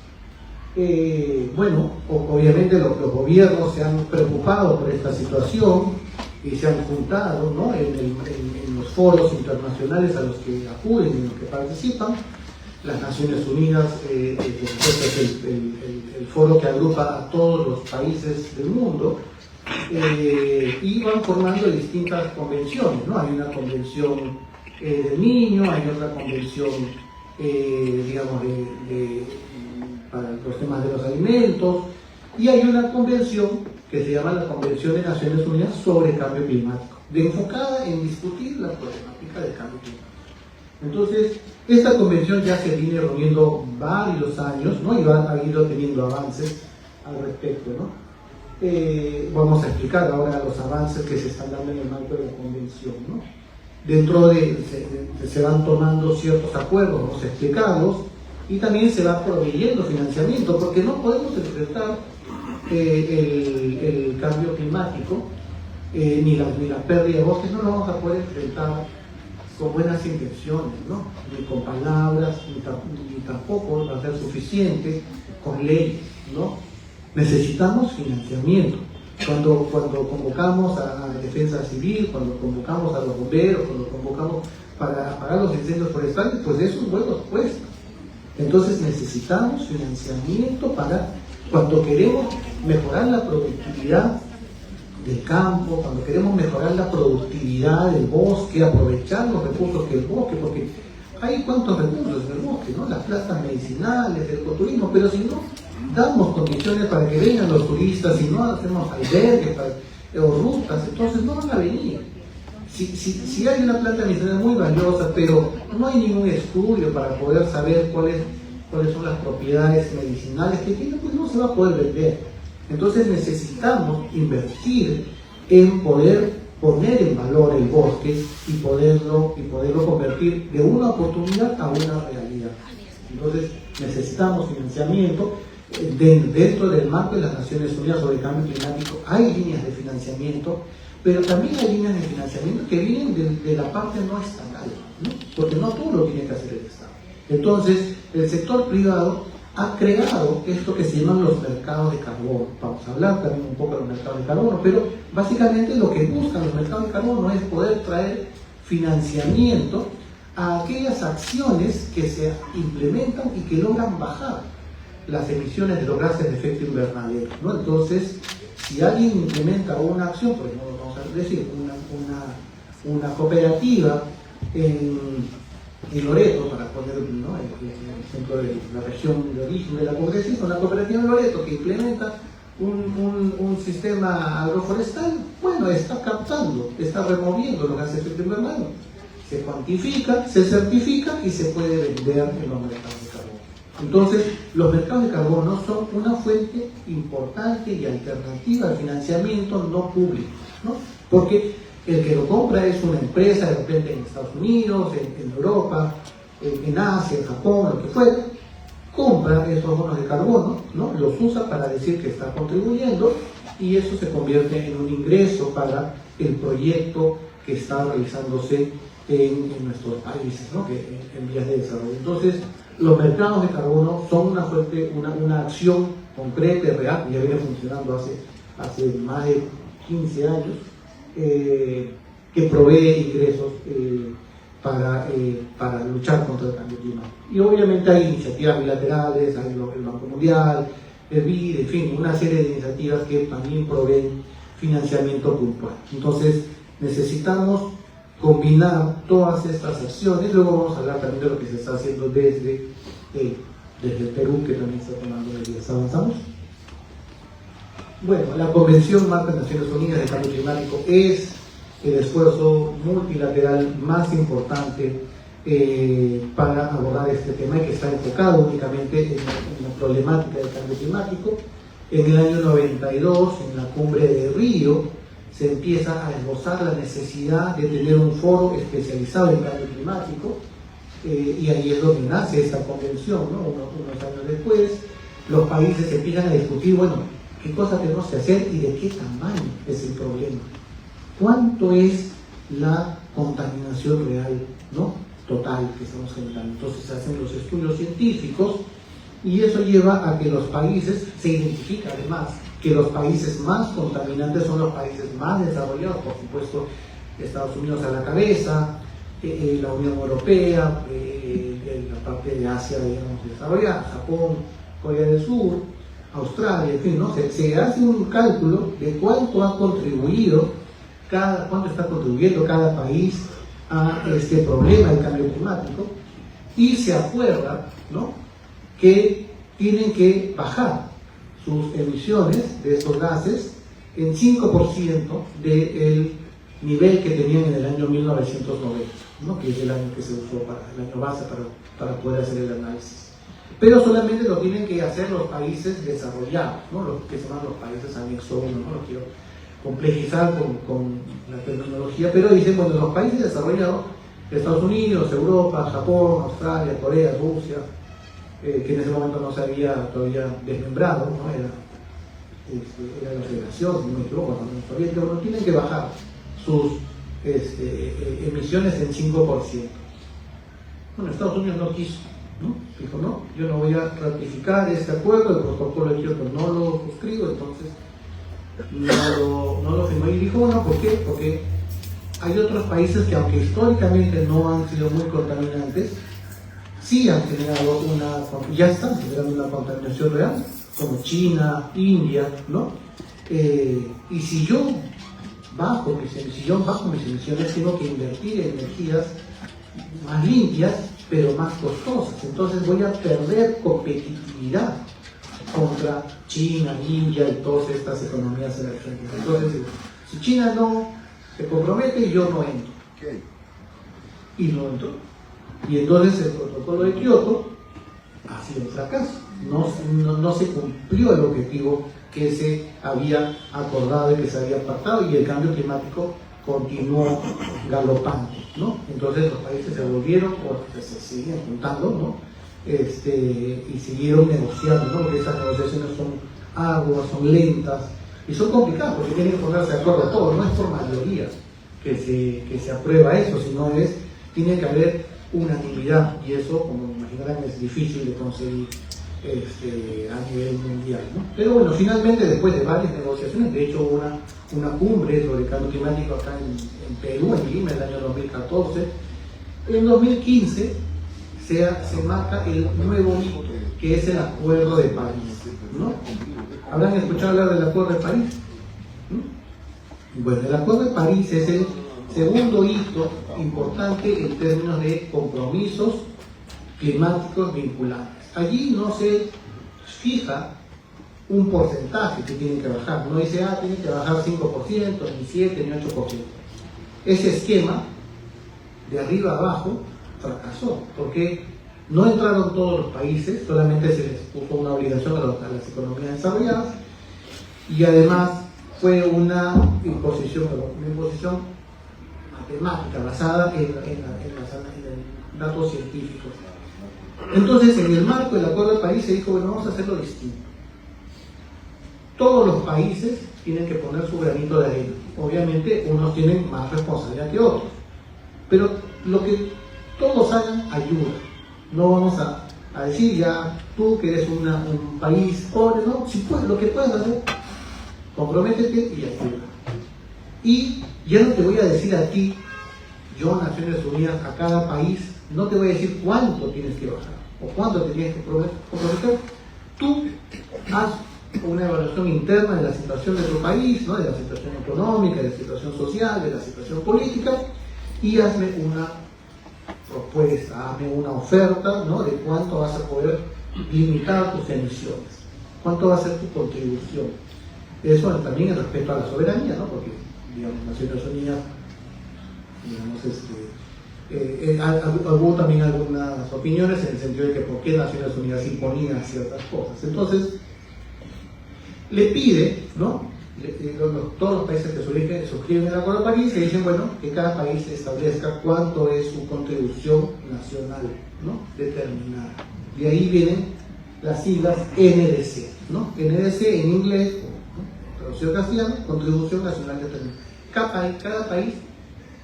Bueno, obviamente los gobiernos se han preocupado por esta situación y se han juntado, ¿no? en los foros internacionales a los que acuden y en los que participan. Las Naciones Unidas, por supuesto, es el foro que agrupa a todos los países del mundo, y van formando distintas convenciones, ¿no? Hay una convención del niño, hay otra convención, digamos, para los temas de los alimentos, y hay una convención que se llama la Convención de Naciones Unidas sobre Cambio Climático, enfocada en discutir la problemática del cambio climático. Entonces, esta convención ya se viene reuniendo varios años, ¿no? Y ha ido teniendo avances al respecto, ¿no? vamos a explicar ahora los avances que se están dando en el marco de la convención, ¿no? Dentro de se van tomando ciertos acuerdos, vamos a explicarlos, y también se va proveyendo financiamiento, porque no podemos enfrentar el cambio climático ni la pérdida de bosques, no lo vamos a poder enfrentar con buenas intenciones, ¿no? Ni con palabras, ni tampoco va a ser suficiente con leyes, ¿no? Necesitamos financiamiento. Cuando convocamos a la defensa civil, cuando convocamos a los bomberos, cuando convocamos para apagar los incendios forestales, pues esos vuelos cuestan. Entonces necesitamos financiamiento para cuando queremos mejorar la productividad del campo, cuando queremos mejorar la productividad del bosque, aprovechar los recursos del bosque, porque hay cuántos recursos en el bosque, ¿no? Las plantas medicinales, el ecoturismo, pero si no damos condiciones para que vengan los turistas, si no hacemos albergues o rutas, entonces no van a venir. Si hay una planta medicinal muy valiosa, pero no hay ningún estudio para poder saber cuáles son las propiedades medicinales que tiene, pues no se va a poder vender. Entonces necesitamos invertir en poder poner en valor el bosque y poderlo convertir de una oportunidad a una realidad. Entonces necesitamos financiamiento. Dentro del marco de las Naciones Unidas sobre el cambio climático hay líneas de financiamiento, pero también hay líneas de financiamiento que vienen de la parte no estatal, ¿no? Porque no todo lo tiene que hacer el Estado. Entonces el sector privado ha creado esto que se llaman los mercados de carbono. Vamos a hablar también un poco de los mercados de carbono, pero básicamente lo que buscan los mercados de carbono es poder traer financiamiento a aquellas acciones que se implementan y que logran bajar las emisiones de los gases de efecto invernadero, ¿no? Entonces, si alguien implementa una acción, por ejemplo, vamos a decir, una cooperativa en Loreto, para poner, ¿no?, el ejemplo de la región de origen de la congresista, una cooperativa en Loreto que implementa un sistema agroforestal, bueno, está captando, está removiendo los gases de efecto invernadero. Se cuantifica, se certifica y se puede vender en los mercados de carbono. Entonces, los mercados de carbono son una fuente importante y alternativa al financiamiento no público, ¿no? Porque el que lo compra es una empresa, de repente en Estados Unidos, en Europa, en Asia, en Japón, lo que fuera, compra esos bonos de carbono, ¿no? Los usa para decir que está contribuyendo y eso se convierte en un ingreso para el proyecto que está realizándose en nuestros países, ¿no?, que en vías de desarrollo. Entonces, los mercados de carbono son una fuerte, una acción concreta y real, que ya viene funcionando hace más de 15 años, que provee ingresos para luchar contra el cambio climático. Y obviamente hay iniciativas bilaterales, hay el Banco Mundial, el BID, en fin, una serie de iniciativas que también proveen financiamiento puntual. Entonces, necesitamos combinar todas estas acciones. Luego vamos a hablar también de lo que se está haciendo desde el Perú, que también está tomando medidas. ¿Avanzamos? Bueno, la Convención Marco de Naciones Unidas de Cambio Climático es el esfuerzo multilateral más importante para abordar este tema y que está enfocado únicamente en la problemática del cambio climático. En el año 92, en la cumbre de Río, se empieza a esbozar la necesidad de tener un foro especializado en cambio climático, y ahí es donde nace esta convención, ¿no? Unos años después, los países empiezan a discutir, bueno, qué cosas tenemos que hacer y de qué tamaño es el problema. ¿Cuánto es la contaminación real, ¿no?, total que estamos generando? Entonces se hacen los estudios científicos y eso lleva a que los países, se identifica además que los países más contaminantes son los países más desarrollados, por supuesto Estados Unidos a la cabeza, la Unión Europea, la parte de Asia, digamos, desarrollada, Japón, Corea del Sur, Australia, en fin, ¿no? Se hace un cálculo de cuánto ha contribuido cuánto está contribuyendo cada país a este problema del cambio climático, y se acuerda, ¿no?, que tienen que bajar sus emisiones de estos gases en 5% del nivel que tenían en el año 1990, ¿no?, que es el año que se usó el año base para poder hacer el análisis. pero solamente lo tienen que hacer los países desarrollados, ¿no? Los que se llaman los países anexo 1, ¿no? Lo quiero complejizar con la terminología, pero dicen, bueno, los países desarrollados, Estados Unidos, Europa, Japón, Australia, Corea, Rusia, que en ese momento no se había todavía desmembrado, ¿no? Era la federación, si no me equivoco, la Unión Soviética, bueno, tienen que bajar sus emisiones en 5%. Bueno, Estados Unidos no quiso, ¿no? Dijo, no, yo no voy a ratificar este acuerdo, el protocolo de Kioto no lo suscribo, entonces no lo firmó. Y dijo, bueno, ¿por qué? Porque hay otros países que, aunque históricamente no han sido muy contaminantes, sí han generado ya están generando una contaminación real, como China, India, ¿no? Y si yo bajo mis emisiones, tengo que invertir en energías más limpias, pero más costosas. Entonces voy a perder competitividad contra China, India y todas estas economías emergentes. Entonces, si China no se compromete, yo no entro. Y no entro. Y entonces el protocolo de Kioto ha sido un fracaso. No se cumplió el objetivo que se había acordado y que se había pactado, y el cambio climático continuó galopante, ¿no? Entonces los países se volvieron, o se siguen juntando, ¿no? Y siguieron negociando, ¿no? Porque esas negociaciones son arduas, son lentas y son complicadas, porque tienen que ponerse de acuerdo todos. No es por mayoría que se aprueba eso, sino tiene que haber unanimidad, y eso, como imaginarán, es difícil de conseguir a nivel mundial, ¿no? Pero bueno, finalmente, después de varias negociaciones, de hecho hubo una cumbre sobre el cambio climático acá en Perú, en Lima, en el año 2014. En 2015 se marca el nuevo hito, que es el Acuerdo de París, ¿no? ¿Habrán escuchado hablar del Acuerdo de París? Bueno, el Acuerdo de París es el segundo hito importante en términos de compromisos climáticos vinculantes. Allí no se fija un porcentaje que tiene que bajar, no dice, tiene que bajar 5%, ni 7%, ni 8%. Ese esquema, de arriba a abajo, fracasó, porque no entraron todos los países, solamente se les puso una obligación a las economías desarrolladas, y además fue una imposición matemática basada en datos científicos. Entonces, en el marco del Acuerdo de París se dijo, bueno, vamos a hacerlo distinto. Todos los países tienen que poner su granito de arena. Obviamente, unos tienen más responsabilidad que otros, pero lo que todos hagan ayuda. No vamos a decir, ya tú que eres un país pobre, no, si puedes, lo que puedas hacer, comprométete y ayuda. Y ya no te voy a decir a ti, yo, Naciones Unidas, a cada país, no te voy a decir cuánto tienes que bajar o cuánto te tienes que comprometer. Tú haz una evaluación interna de la situación de tu país, ¿no? De la situación económica, de la situación social, de la situación política, y hazme una propuesta, hazme una oferta, ¿no? De cuánto vas a poder limitar tus emisiones, cuánto va a ser tu contribución. Eso también en respecto a la soberanía, ¿no? Porque, digamos, Naciones Unidas, hubo también algunas opiniones en el sentido de que por qué Naciones Unidas imponía ciertas cosas. Entonces, le pide, ¿no? Todos los países que suscriben el Acuerdo de París le dicen, bueno, que cada país establezca cuánto es su contribución nacional, ¿no? Determinada. De ahí vienen las siglas NDC, ¿no? NDC en inglés, ¿no? Traducción castellano, Contribución Nacional Determinada. Cada país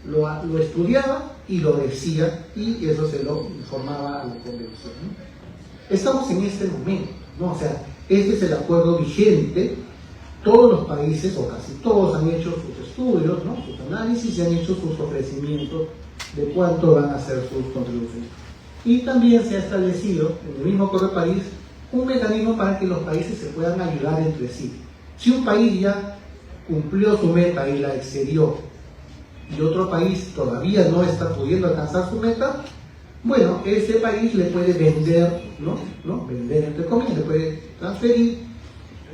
lo estudiaba y lo decía, y eso se lo informaba a la convención, ¿no? Estamos en este momento, ¿no? O sea, este es el acuerdo vigente. Todos los países, o casi todos, han hecho sus estudios, ¿no? Sus análisis, y han hecho sus ofrecimientos de cuánto van a ser sus contribuciones. Y también se ha establecido, en el mismo Acuerdo de París, un mecanismo para que los países se puedan ayudar entre sí. Si un país ya cumplió su meta y la excedió, y otro país todavía no está pudiendo alcanzar su meta, bueno, ese país le puede vender, ¿no? Vender entre comillas, le puede transferir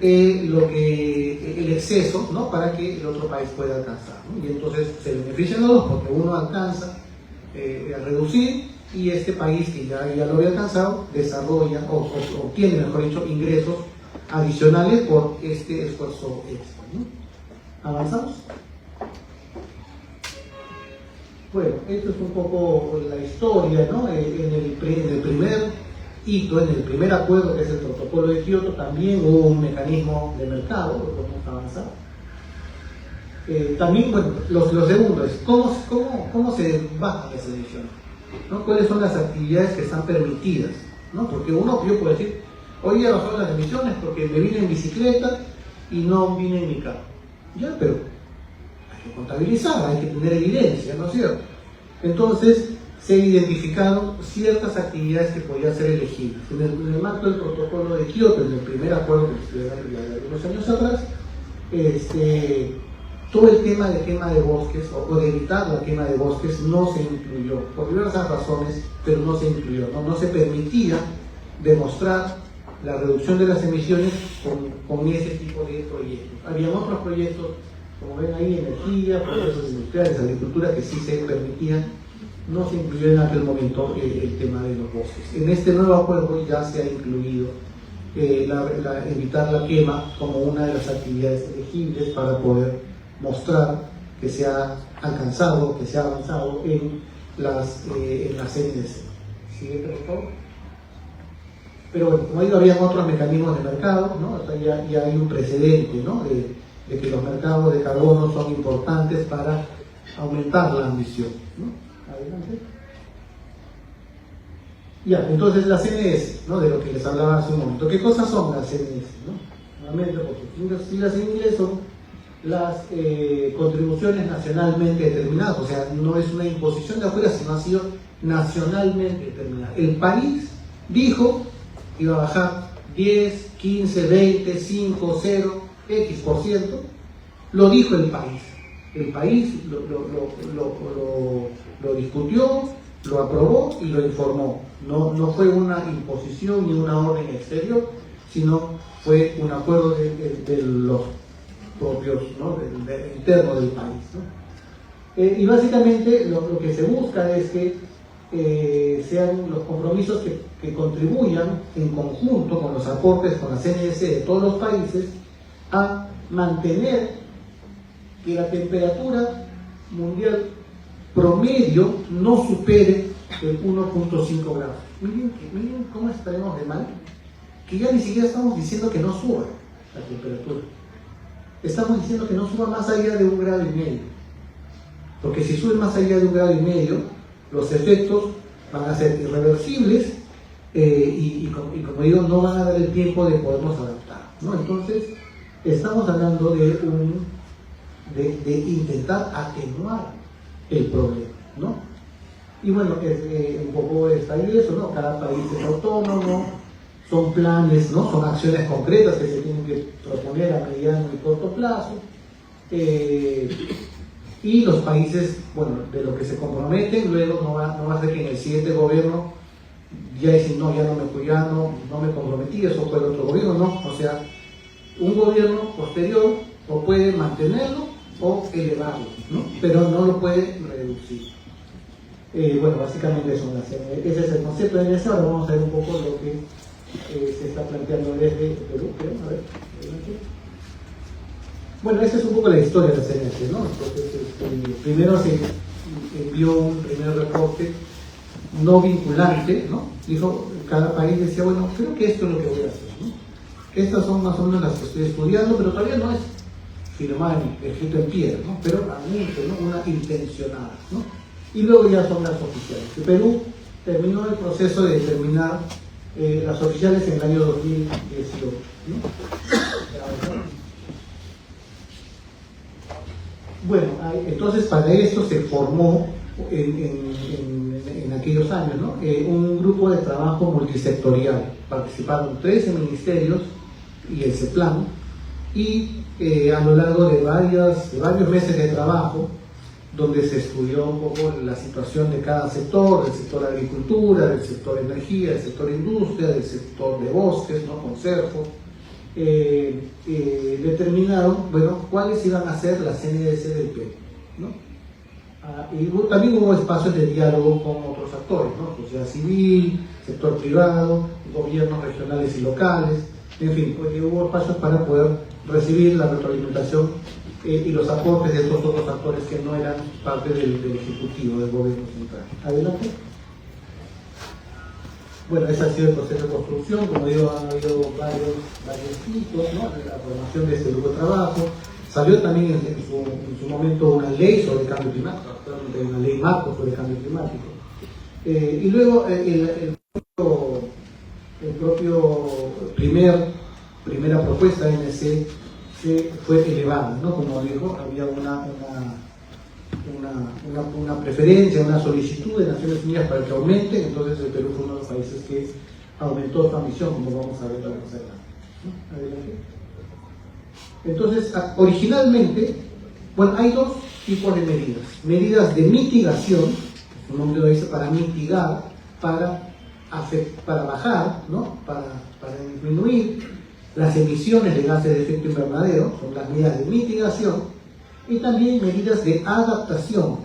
el exceso, ¿no? Para que el otro país pueda alcanzar, ¿no? Y entonces se benefician los dos, porque uno alcanza a reducir y este país que ya lo había alcanzado desarrolla o obtiene, mejor dicho, ingresos adicionales por este esfuerzo extra, ¿no? ¿Avanzamos? Bueno, esto es un poco la historia, ¿no? En el primer hito, en el primer acuerdo, que es el protocolo de Kioto, también hubo un mecanismo de mercado, lo podemos avanzar. También, bueno, lo segundo es cómo se bajan esas emisiones, ¿no? ¿Cuáles son las actividades que están permitidas? ¿No? Porque yo puedo decir, hoy he bajado las emisiones porque me vine en bicicleta y no vine en mi carro. Ya, pero hay que contabilizar, hay que tener evidencia, ¿no es cierto? Entonces, se identificaron ciertas actividades que podían ser elegibles. En el marco del protocolo de Kioto, en el primer acuerdo que se dio hace unos años atrás, todo el tema de quema de bosques o de evitar la quema de bosques no se incluyó, por diversas razones, pero no se incluyó, no se permitía demostrar la reducción de las emisiones con ese tipo de proyectos. Habían otros proyectos, como ven ahí, energía, procesos industriales, agricultura, que sí se permitían. No se incluyó en aquel momento el tema de los bosques. En este nuevo acuerdo ya se ha incluido evitar la quema como una de las actividades elegibles para poder mostrar que se ha alcanzado, que se ha avanzado en las CNDC. Siguiente, por favor. Pero bueno, como digo, habían otros mecanismos de mercado, ¿no? O sea, ya hay un precedente, ¿no? de que los mercados de carbono son importantes para aumentar la ambición, ¿no? Adelante. Ya, entonces las CNS, ¿no? De lo que les hablaba hace un momento. ¿Qué cosas son las CNS? ¿No? Nuevamente, porque sus siglas en inglés son las contribuciones nacionalmente determinadas, o sea, no es una imposición de afuera, sino ha sido nacionalmente determinada. El país dijo que iba a bajar 10, 15, 20, 5, 0, X%, lo dijo el país. El país lo discutió, lo aprobó y lo informó. No fue una imposición ni una orden exterior, sino fue un acuerdo de los propios, ¿no? interno del país, ¿no? Y básicamente lo que se busca es que sean los compromisos que contribuyan en conjunto con los aportes con la CNDC de todos los países a mantener que la temperatura mundial promedio no supere el 1.5 grados. Miren cómo estaremos de mal, que ya ni siquiera estamos diciendo que no suba la temperatura. Estamos diciendo que no suba más allá de 1,5 grados. Porque si sube más allá de 1,5 grados, los efectos van a ser irreversibles y como digo, no van a dar el tiempo de podernos adaptar, ¿no? Entonces, estamos hablando de intentar atenuar el problema, ¿no? Y bueno, un poco está ahí eso, ¿no? Cada país es autónomo, son planes, ¿no? Son acciones concretas que se tienen que proponer a mediano y corto plazo. Y los países, bueno, de lo que se comprometen, luego no va a ser que en el siguiente gobierno ya dicen, no, ya no me comprometí, eso fue el otro gobierno, no. O sea, un gobierno posterior o puede mantenerlo o elevarlo, ¿no? Pero no lo puede reducir. Bueno, básicamente ese es el concepto de NDC. Ahora vamos a ver un poco lo que se está planteando desde Perú, creo. A ver, adelante. Bueno, esta es un poco la historia de la CNDC, ¿no? Entonces, primero se envió un primer reporte no vinculante, ¿no? Dijo, cada país decía, bueno, creo que esto es lo que voy a hacer, ¿no? Estas son más o menos las que estoy estudiando, pero todavía no es firmada ni escrito en piedra, ¿no? Pero realmente, ¿no? Una intencionada, ¿no? Y luego ya son las oficiales. El Perú terminó el proceso de determinar las oficiales en el año 2018, ¿no? Bueno, entonces para esto se formó en aquellos años, ¿no? Un grupo de trabajo multisectorial. Participaron 13 ministerios y el CEPLAN, y a lo largo de varios meses de trabajo, donde se estudió un poco la situación de cada sector, del sector agricultura, del sector energía, del sector industria, del sector de bosques, ¿no? Conservo, determinaron, bueno, cuáles iban a ser las CNDC del Perú, ¿no? Y también hubo espacios de diálogo con otros actores, ¿no? Sociedad civil, sector privado, gobiernos regionales y locales, en fin, porque hubo espacios para poder recibir la retroalimentación y los aportes de estos otros actores que no eran parte del Ejecutivo, del Gobierno Central. Adelante. Bueno, ese ha sido el proceso de construcción. Como digo, han habido varios hitos, ¿no? La formación de este grupo de trabajo. Salió también en su momento una ley sobre el cambio climático, actualmente hay una ley marco sobre el cambio climático. Y luego el propio primera propuesta de ANC se fue elevada, ¿no? Como dijo, había una preferencia, una solicitud de Naciones Unidas para que aumente, entonces el Perú fue uno de los países que aumentó su ambición, como vamos a ver más adelante. ¿No? Adelante. Entonces, originalmente, bueno, hay dos tipos de medidas. Medidas de mitigación, su nombre lo dice, para mitigar, para bajar, ¿no? para disminuir las emisiones de gases de efecto invernadero, son las medidas de mitigación, y también medidas de adaptación.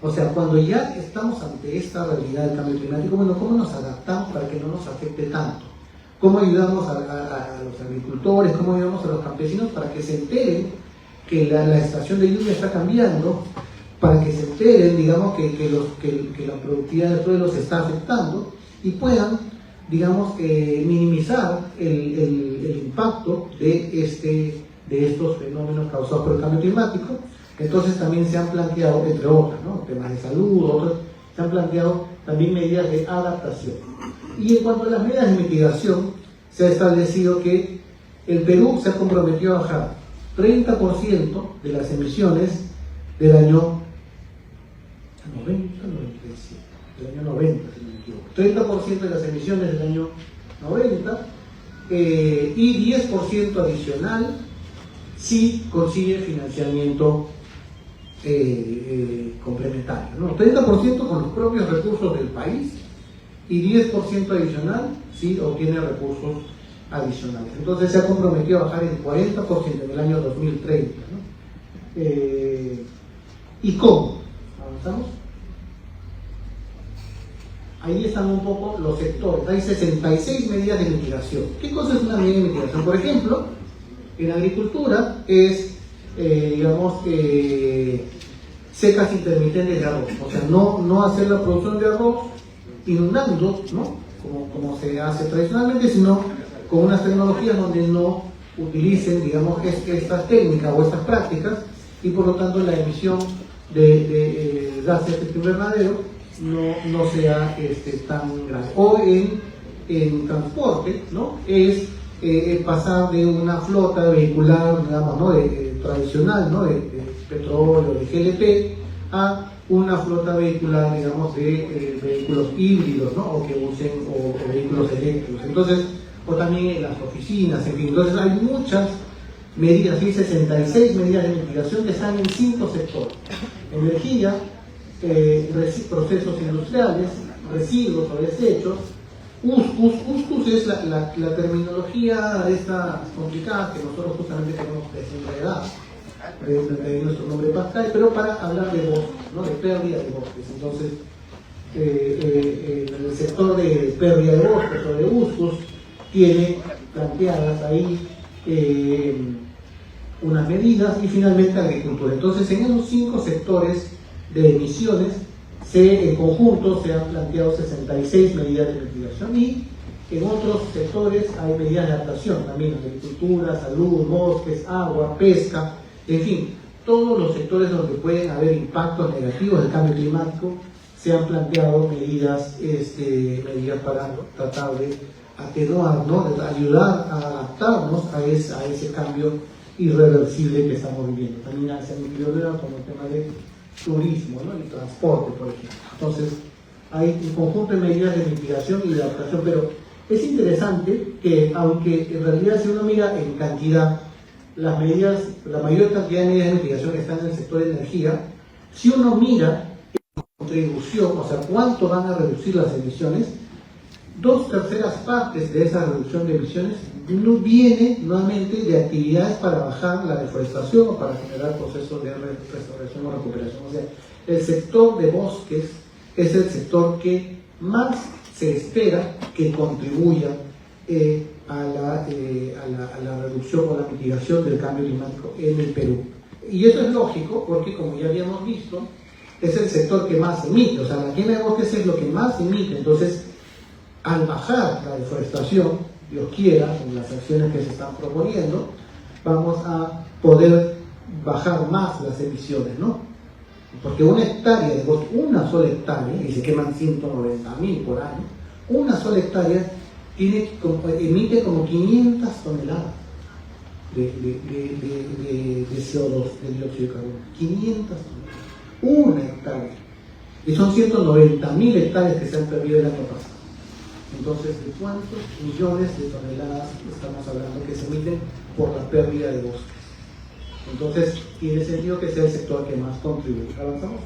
O sea, cuando ya estamos ante esta realidad del cambio climático, bueno, ¿cómo nos adaptamos para que no nos afecte tanto? ¿Cómo ayudamos a los agricultores? ¿Cómo ayudamos a los campesinos para que se enteren que la estación de lluvia está cambiando? Para que se enteren, digamos, que la productividad del suelo se está afectando y puedan, digamos, minimizar el impacto de estos fenómenos causados por el cambio climático. Entonces también se han planteado, entre otras, ¿no? Temas de salud, otros, se han planteado también medidas de adaptación. Y en cuanto a las medidas de mitigación, se ha establecido que el Perú se ha comprometido a bajar 30% de las emisiones del año 90, si no me equivoco. 30% de las emisiones del año 90 y 10% adicional si consigue financiamiento complementario, ¿no? 30% con los propios recursos del país y 10% adicional si obtiene recursos adicionales. Entonces se ha comprometido a bajar el 40% en el año 2030, ¿no? ¿Y cómo? ¿Avanzamos? Ahí están un poco los sectores. Hay 66 medidas de mitigación. ¿Qué cosa es una medida de mitigación? Por ejemplo, en agricultura es, secas intermitentes de arroz. O sea, no hacer la producción de arroz inundando, ¿no? Como se hace tradicionalmente, sino con unas tecnologías donde no utilicen, digamos, estas técnicas o estas prácticas y por lo tanto la emisión de gases de efecto invernadero no sea tan grave. O en transporte, ¿no? Es pasar de una flota vehicular, digamos, ¿no? Tradicional, ¿no? De petróleo, de GLP, a una flota vehicular, digamos, de vehículos híbridos, ¿no? O que usen o vehículos eléctricos. Entonces, o también en las oficinas, en fin. Entonces hay muchas medidas, hay 66 medidas de mitigación que están en 5 sectores: energía, procesos industriales, residuos o desechos, USCUS es la terminología esta complicada que nosotros justamente queremos desenredar de nuestro nombre pascal, pero para hablar de bosques, ¿no? De pérdida de bosques. Entonces, en el sector de pérdida de bosques o de USCUS tiene planteadas ahí unas medidas, y finalmente agricultura. Entonces, en esos 5 sectores de emisiones, en conjunto se han planteado 66 medidas de mitigación, y en otros sectores hay medidas de adaptación también: agricultura, salud, bosques, agua, pesca, en fin, todos los sectores donde pueden haber impactos negativos del cambio climático se han planteado medidas para tratar de atenuar, ¿no? De ayudar a adaptarnos a ese cambio irreversible que estamos viviendo. También se han incluido como el tema de turismo, ¿no? Y transporte, por ejemplo. Entonces, hay un conjunto de medidas de mitigación y de adaptación, pero es interesante que, aunque en realidad si uno mira en cantidad, la mayor cantidad de medidas de mitigación están en el sector de energía, si uno mira en contribución, o sea, cuánto van a reducir las emisiones, 2/3 partes de esa reducción de emisiones viene nuevamente de actividades para bajar la deforestación o para generar procesos de restauración o recuperación. O sea, el sector de bosques es el sector que más se espera que contribuya a la reducción o la mitigación del cambio climático en el Perú. Y eso es lógico porque, como ya habíamos visto, es el sector que más emite, o sea, la quema de bosques es lo que más emite. Entonces, al bajar la deforestación, Dios quiera, en las acciones que se están proponiendo, vamos a poder bajar más las emisiones, ¿no? Porque una hectárea de bosque, una sola hectárea, y se queman 190.000 por año, una sola hectárea emite como 500 toneladas de CO2, de dióxido de carbono. 500 toneladas. Una hectárea. Y son 190.000 hectáreas que se han perdido el año pasado. Entonces, ¿de cuántos millones de toneladas estamos hablando que se emiten por la pérdida de bosques? Entonces, tiene sentido que sea el sector que más contribuye. ¿Avanzamos?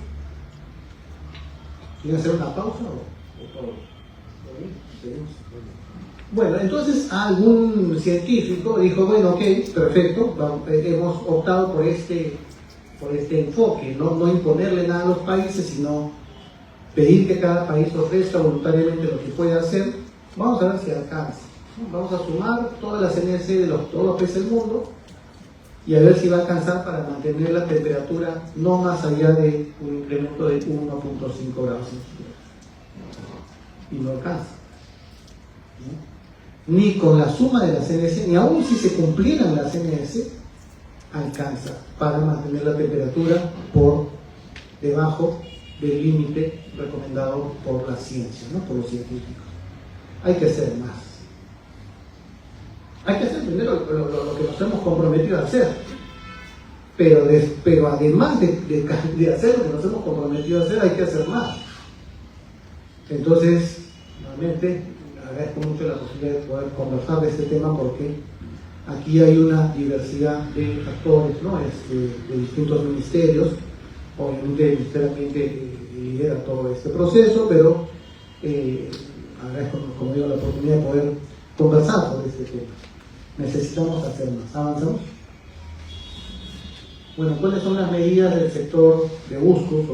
¿Quieren hacer una pausa o todo? ¿Seguimos? Bueno, entonces algún científico dijo, bueno, ok, perfecto, hemos optado por este enfoque, no imponerle nada a los países, sino pedir que cada país ofrezca voluntariamente lo que puede hacer. Vamos a ver si alcanza. Vamos a sumar todas las CNS de todos los países del mundo y a ver si va a alcanzar para mantener la temperatura no más allá de un incremento de 1.5 grados centígrados. Y no alcanza. Ni con la suma de la CNS, ni aun si se cumplieran las CNS, alcanza para mantener la temperatura por debajo del límite recomendado por la ciencia, ¿no? Por los científicos. Hay que hacer más. Hay que hacer primero lo que nos hemos comprometido a hacer, pero además de hacer lo que nos hemos comprometido a hacer, hay que hacer más. Entonces, nuevamente, agradezco mucho la posibilidad de poder conversar de este tema porque aquí hay una diversidad de actores, ¿no? De distintos ministerios. Obviamente el Ministerio de Ambiente lidera todo este proceso, pero agradezco, como digo, la oportunidad de poder conversar sobre este tema. Necesitamos hacer más. ¿Avanzamos? Bueno, ¿cuáles son las medidas del sector de USCO,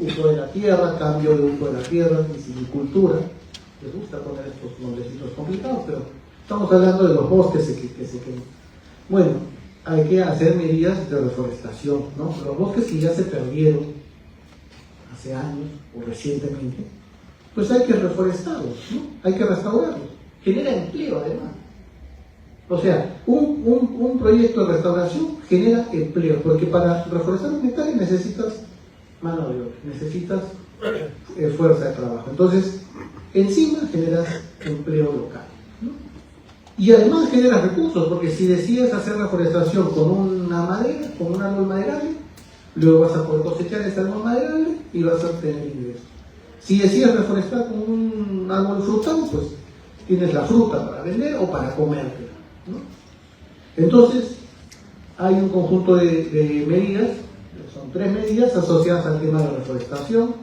uso de la tierra, cambio de uso de la tierra, silvicultura? Les gusta poner estos nombrecitos complicados, pero estamos hablando de los bosques que se queman. Bueno, hay que hacer medidas de reforestación, ¿no? Los bosques que ya se perdieron hace años o recientemente, pues hay que reforestarlos, ¿no? Hay que restaurarlos. Genera empleo además. O sea, un proyecto de restauración genera empleo, porque para reforestar un hectárea necesitas mano de obra, necesitas fuerza de trabajo. Entonces, encima generas empleo local, ¿no? Y además generas recursos, porque si decides hacer reforestación con una madera, con un árbol maderable, luego vas a poder cosechar ese árbol maderable y vas a obtener ingresos. Si decides reforestar con un árbol frutal, pues tienes la fruta para vender o para comértela, ¿no? Entonces, hay un conjunto de medidas, son 3 medidas asociadas al tema de reforestación,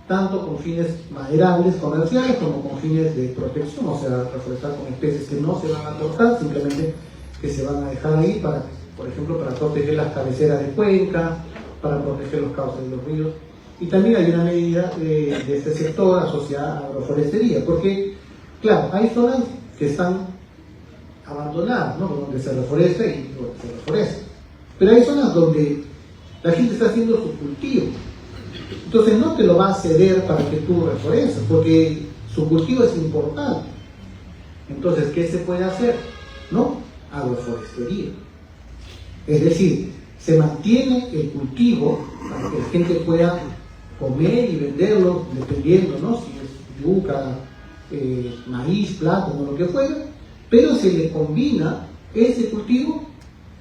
tanto con fines maderables comerciales como con fines de protección, o sea, reforestar con especies que no se van a cortar, simplemente que se van a dejar ahí, para, por ejemplo, para proteger las cabeceras de cuenca, para proteger los cauces de los ríos. Y también hay una medida de este sector asociada a agroforestería, porque, claro, hay zonas que están abandonadas, ¿no? Donde se reforesta y donde se reforesta. Pero hay zonas donde la gente está haciendo su cultivo. Entonces no te lo va a ceder para que tú reforestes, porque su cultivo es importante. Entonces, ¿qué se puede hacer? ¿No? Agroforestería. Es decir, se mantiene el cultivo para que la gente pueda comer y venderlo, dependiendo, ¿no? Si es yuca, maíz, plátano, lo que fuera, pero se le combina ese cultivo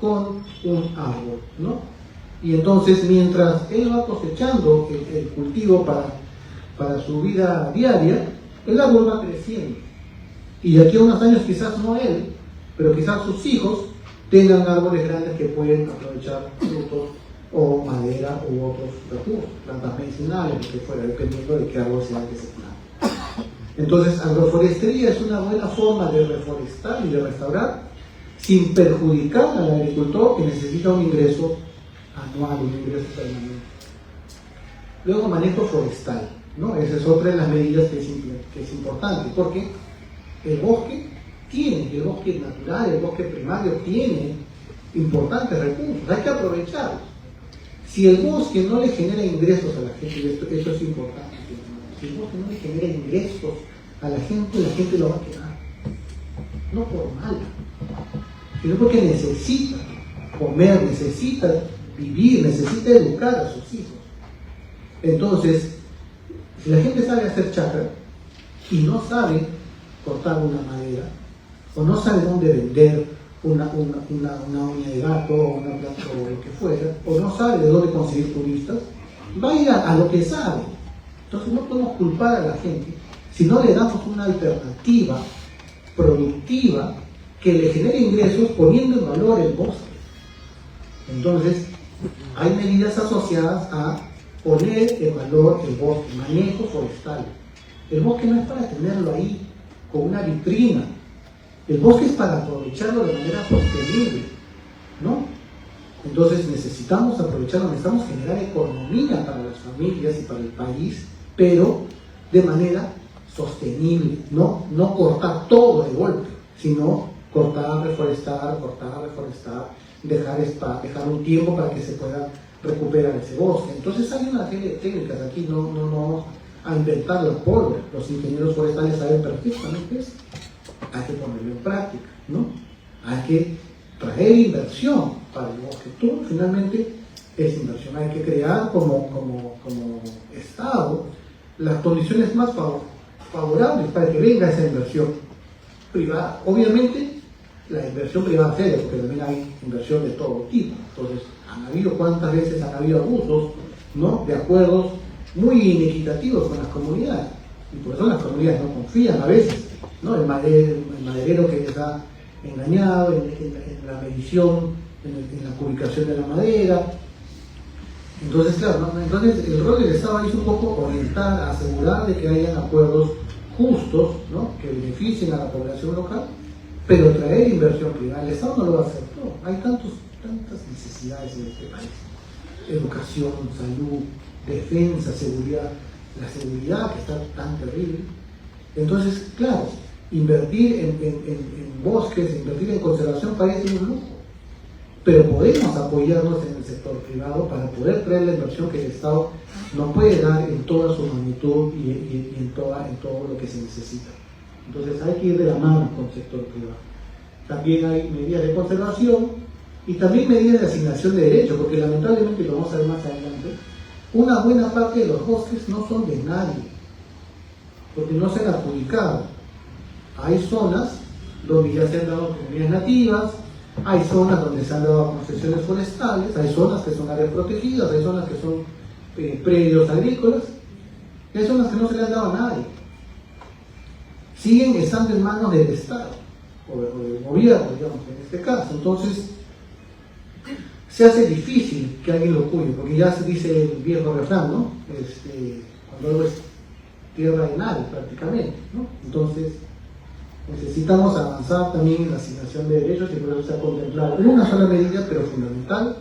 con un árbol, ¿no? Y entonces, mientras él va cosechando el cultivo para su vida diaria, el árbol va creciendo. Y de aquí a unos años, quizás no él, pero quizás sus hijos tengan árboles grandes que pueden aprovechar frutos o madera u otros recursos, plantas medicinales, lo que fuera, dependiendo de qué árbol sea que se plante. Entonces, agroforestería es una buena forma de reforestar y de restaurar sin perjudicar al agricultor que necesita un ingreso anual, un ingreso permanente. Luego manejo forestal, ¿no? Esa es otra de las medidas que es importante, porque el bosque natural, el bosque primario tiene importantes recursos, hay que aprovecharlos. Si el bosque no le genera ingresos a la gente, eso es importante, si el bosque no le genera ingresos a la gente lo va a quedar, no por mal, sino porque necesita comer, necesita vivir, necesita educar a sus hijos. Entonces, si la gente sabe hacer chacra y no sabe cortar una madera, o no sabe dónde vender una uña de gato o una planta o lo que fuera, o no sabe de dónde conseguir turistas, va a ir a lo que sabe. Entonces no podemos culpar a la gente si no le damos una alternativa productiva que le genere ingresos poniendo en valor el bosque. Entonces, hay medidas asociadas a poner en valor el bosque, manejo forestal. El bosque no es para tenerlo ahí con una vitrina. El bosque es para aprovecharlo de manera sostenible, ¿no? Entonces necesitamos aprovecharlo, necesitamos generar economía para las familias y para el país, pero de manera sostenible, no cortar todo de golpe, sino cortar, reforestar, dejar un tiempo para que se pueda recuperar ese bosque. Entonces hay una serie de técnicas, aquí no vamos a inventar la pólvora, los ingenieros forestales saben perfectamente eso. Hay que ponerlo en práctica, ¿no? Hay que traer inversión para el bosque. Todo finalmente es inversión. Hay que crear como Estado las condiciones más favorables para que venga esa inversión privada. Obviamente, la inversión privada seria, porque también hay inversión de todo tipo. Entonces, ¿cuántas veces han habido abusos, ¿no?, de acuerdos muy inequitativos con las comunidades? Y por eso las comunidades no confían a veces, ¿no? El maderero que les ha engañado en la medición, en la ubicación de la madera. Entonces, claro, ¿no? Entonces el rol del Estado es un poco orientar, asegurar de que hayan acuerdos justos, ¿no?, que beneficien a la población local, pero traer inversión privada. El Estado no lo va a hacer todo. Hay tantas necesidades en este país: educación, salud, defensa, seguridad. La seguridad que está tan terrible. Entonces, claro, invertir en bosques, invertir en conservación parece un lujo, pero podemos apoyarnos en el sector privado para poder traer la inversión que el Estado no puede dar en toda su magnitud y en todo lo que se necesita. Entonces hay que ir de la mano con el sector privado. También hay medidas de conservación y también medidas de asignación de derechos, porque lamentablemente, lo vamos a ver más adelante, una buena parte de los bosques no son de nadie, porque no se han adjudicado. Hay zonas donde ya se han dado comunidades nativas, hay zonas donde se han dado concesiones forestales, hay zonas que son áreas protegidas, hay zonas que son predios agrícolas, y hay zonas que no se le han dado a nadie. Siguen estando en manos del Estado, o del gobierno, digamos, en este caso. Entonces, se hace difícil que alguien lo cuide, porque ya se dice el viejo refrán, ¿no? Cuando algo es tierra de nadie, prácticamente, ¿no? Entonces, necesitamos avanzar también en la asignación de derechos, y por eso se ha contemplado una sola medida, pero fundamental,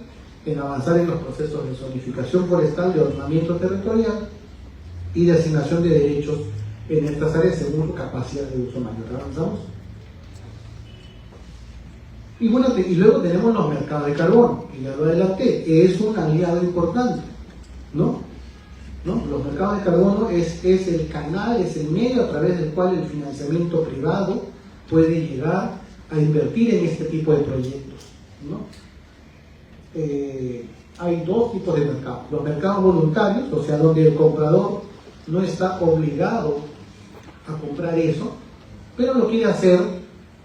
en avanzar en los procesos de zonificación forestal, de ordenamiento territorial y de asignación de derechos en estas áreas según su capacidad de uso mayor. ¿Avanzamos? Y bueno, y luego tenemos los mercados de carbón, y ya lo adelanté, que es un aliado importante, ¿no? Los mercados de carbono es el canal, es el medio a través del cual el financiamiento privado puede llegar a invertir en este tipo de proyectos, ¿no? Hay dos tipos de mercados: los mercados voluntarios, o sea, donde el comprador no está obligado a comprar eso, pero lo quiere hacer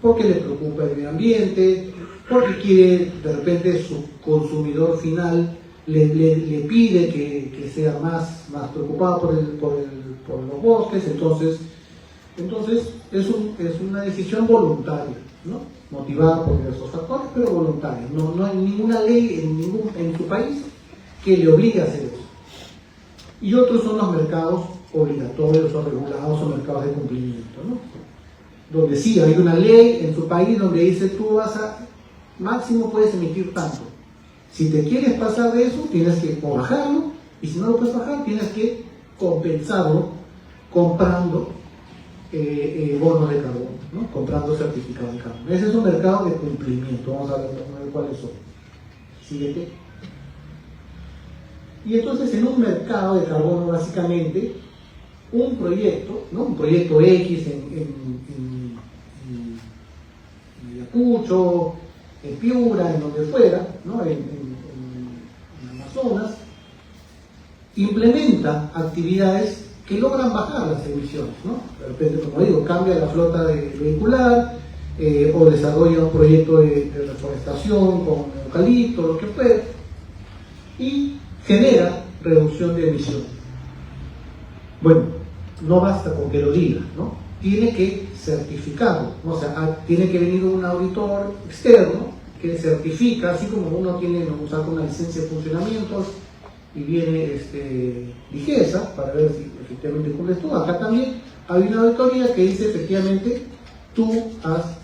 porque le preocupa el medio ambiente, porque quiere, de repente, su consumidor final le pide que sea más preocupado por los bosques. Entonces es una decisión voluntaria, ¿no?, motivada por diversos factores, pero voluntaria. No hay ninguna ley en su país que le obligue a hacer eso. Y otros son los mercados obligatorios o regulados, o mercados de cumplimiento, ¿no?, donde sí hay una ley en su país donde dice: tú máximo puedes emitir tanto. Si te quieres pasar de eso, tienes que o bajarlo Y si no lo puedes bajar, tienes que compensarlo comprando bonos de carbono, ¿no? Comprando certificados de carbono. Ese es un mercado de cumplimiento. Vamos a ver cuáles son. Siguiente. Y entonces en un mercado de carbono, básicamente, un proyecto, ¿no? Un proyecto X en Ayacucho, en Piura, en donde fuera, ¿no? en Amazonas, implementa actividades que logran bajar las emisiones, ¿no? De repente, como digo, cambia la flota vehicular, o desarrolla un proyecto de reforestación con eucalipto, lo que fuera, y genera reducción de emisiones. Bueno, no basta con que lo diga, ¿no? Tiene que certificarlo, ¿no? O sea, tiene que venir un auditor externo que certifica, así como uno tiene, nos saca una licencia de funcionamiento y viene Digesa para ver si efectivamente cumples tú. Acá también hay una auditoría que dice efectivamente tú has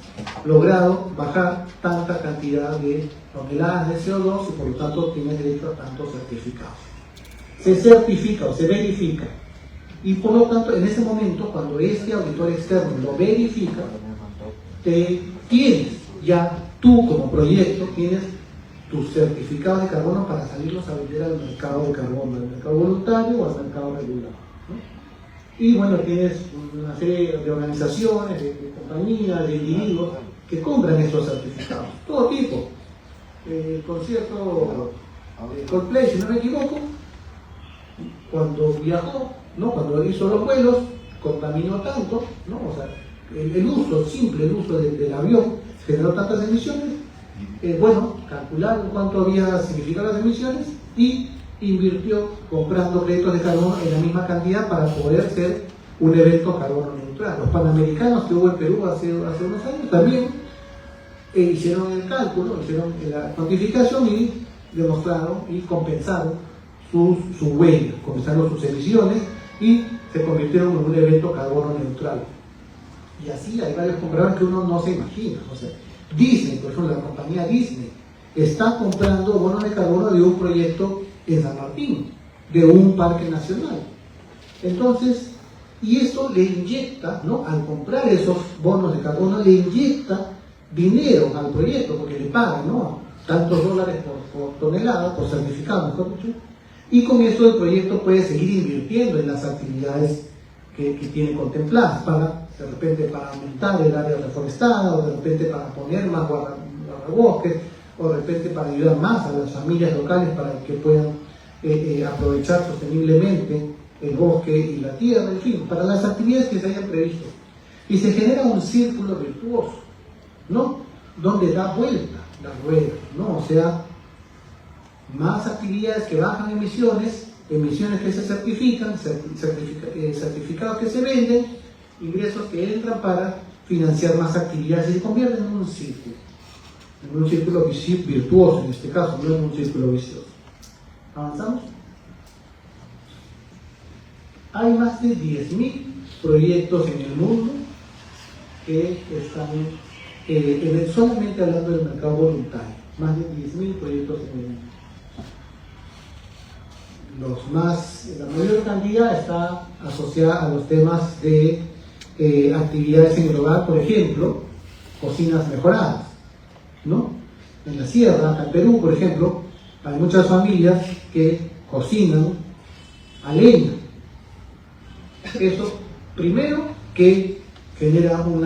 logrado bajar tanta cantidad de toneladas de CO2 y por lo tanto tienes derecho a tantos certificados. Se certifica o se verifica y por lo tanto en ese momento cuando este auditor externo lo verifica, tienes ya tú como proyecto tienes tus certificados de carbono para salirlos a vender al mercado de carbono, al mercado voluntario o al mercado regulado, ¿no? Y bueno, tienes una serie de organizaciones, de compañías, de individuos que compran esos certificados, todo tipo. El concierto Coldplay, si no me equivoco, cuando viajó, ¿no? Cuando hizo los vuelos, contaminó tanto, ¿no? O sea, el uso simple, el uso del avión generó tantas emisiones. Bueno, calcularon cuánto había significado las emisiones y invirtió comprando créditos de carbono en la misma cantidad para poder ser un evento carbono neutral. Los panamericanos que hubo en Perú hace unos años también hicieron el cálculo, hicieron la cuantificación y demostraron y compensaron su huella, compensaron sus emisiones y se convirtieron en un evento carbono neutral. Y así hay varios compradores que uno no se imagina. O sea, Disney, por ejemplo, la compañía Disney está comprando bonos de carbono de un proyecto en San Martín, de un parque nacional. Entonces, y eso le inyecta, ¿no? Al comprar esos bonos de carbono, le inyecta dinero al proyecto, porque le pagan, ¿no? Tantos dólares por tonelada, por certificado, mejor dicho, y con eso el proyecto puede seguir invirtiendo en las actividades que tiene contempladas, de repente para aumentar el área reforestada, o de repente para poner más guardabosques, o de repente para ayudar más a las familias locales para que puedan aprovechar sosteniblemente el bosque y la tierra, en fin, para las actividades que se hayan previsto. Y se genera un círculo virtuoso, ¿no? Donde da vuelta la rueda, ¿no? O sea, más actividades que bajan emisiones que se certifican, certificados que se venden, ingresos que entran para financiar más actividades y se convierten en un círculo virtuoso en este caso, no en un círculo vicioso. ¿Avanzamos? Hay más de 10.000 proyectos en el mundo que están solamente hablando del mercado voluntario, más de 10.000 proyectos en el mundo. La mayor cantidad está asociada a los temas de actividades en el hogar, por ejemplo, cocinas mejoradas, ¿no? En la sierra, acá en Perú, por ejemplo, hay muchas familias que cocinan a leña. Eso, primero, que genera un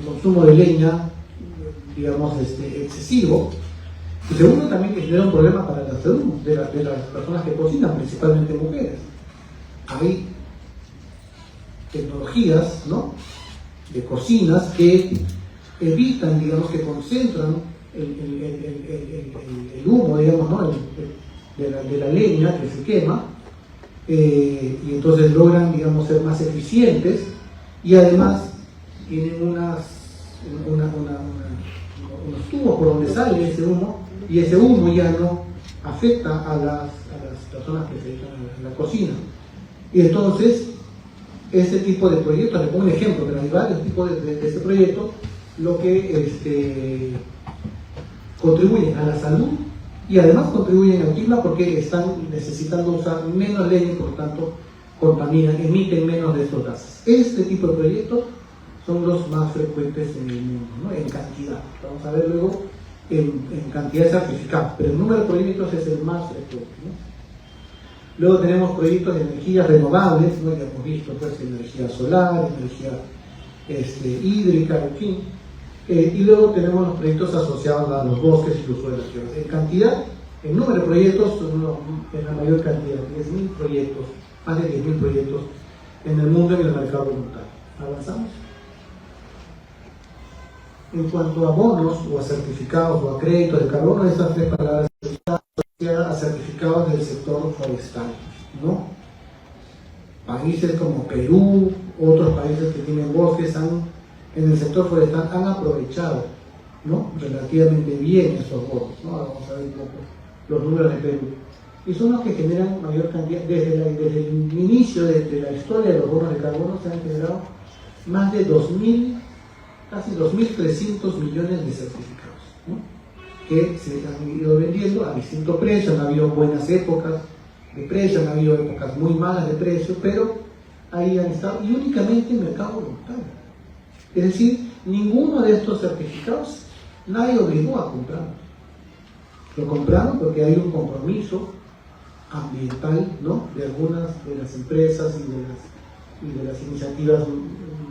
consumo de leña, digamos, excesivo. Y segundo, también que genera un problema para la salud de las personas que cocinan, principalmente mujeres. Hay tecnologías, ¿no?, de cocinas que evitan, digamos, que concentran el humo, digamos, ¿no?, de la leña que se quema, y entonces logran, digamos, ser más eficientes y además tienen unos tubos por donde sale ese humo y ese humo ya no afecta a las personas que se dedican a la cocina. Y entonces, este tipo de proyectos, le pongo un ejemplo, pero hay varios tipos de este proyecto, lo que contribuyen a la salud y además contribuyen al clima porque están necesitando usar menos leña y por tanto contaminan, emiten menos de estos gases. Este tipo de proyectos son los más frecuentes en el mundo, ¿no? En cantidad. Vamos a ver luego en cantidad de certificados, pero el número de proyectos es el más frecuente, ¿no? Luego tenemos proyectos de energías renovables, ¿no? Ya hemos visto pues energía solar, energía hídrica, en fin. Y luego tenemos los proyectos asociados a los bosques y el uso de las tierras. En cantidad, el número de proyectos es la mayor cantidad, 10.000 proyectos, más de 10.000 proyectos en el mundo y en el mercado voluntario. ¿Avanzamos? En cuanto a bonos o a certificados o a créditos de carbono, estas tres palabras están asociadas a certificados del sector forestal, ¿no? Países como Perú, otros países que tienen bosques en el sector forestal han aprovechado, ¿no? Relativamente bien esos bonos, ¿no? Ahora vamos a ver un poco los números de Perú. Y son los que generan mayor cantidad, desde el inicio de la historia de los bonos de carbono se han generado más de casi 2.300 millones de certificados, ¿no? Que se han ido vendiendo a distintos precios. Han habido buenas épocas de precio, han habido épocas muy malas de precio, pero ahí han estado, y únicamente en mercado voluntario. Es decir, ninguno de estos certificados nadie obligó a comprarlo. Lo compraron porque hay un compromiso ambiental, ¿no? De algunas de las empresas y de las iniciativas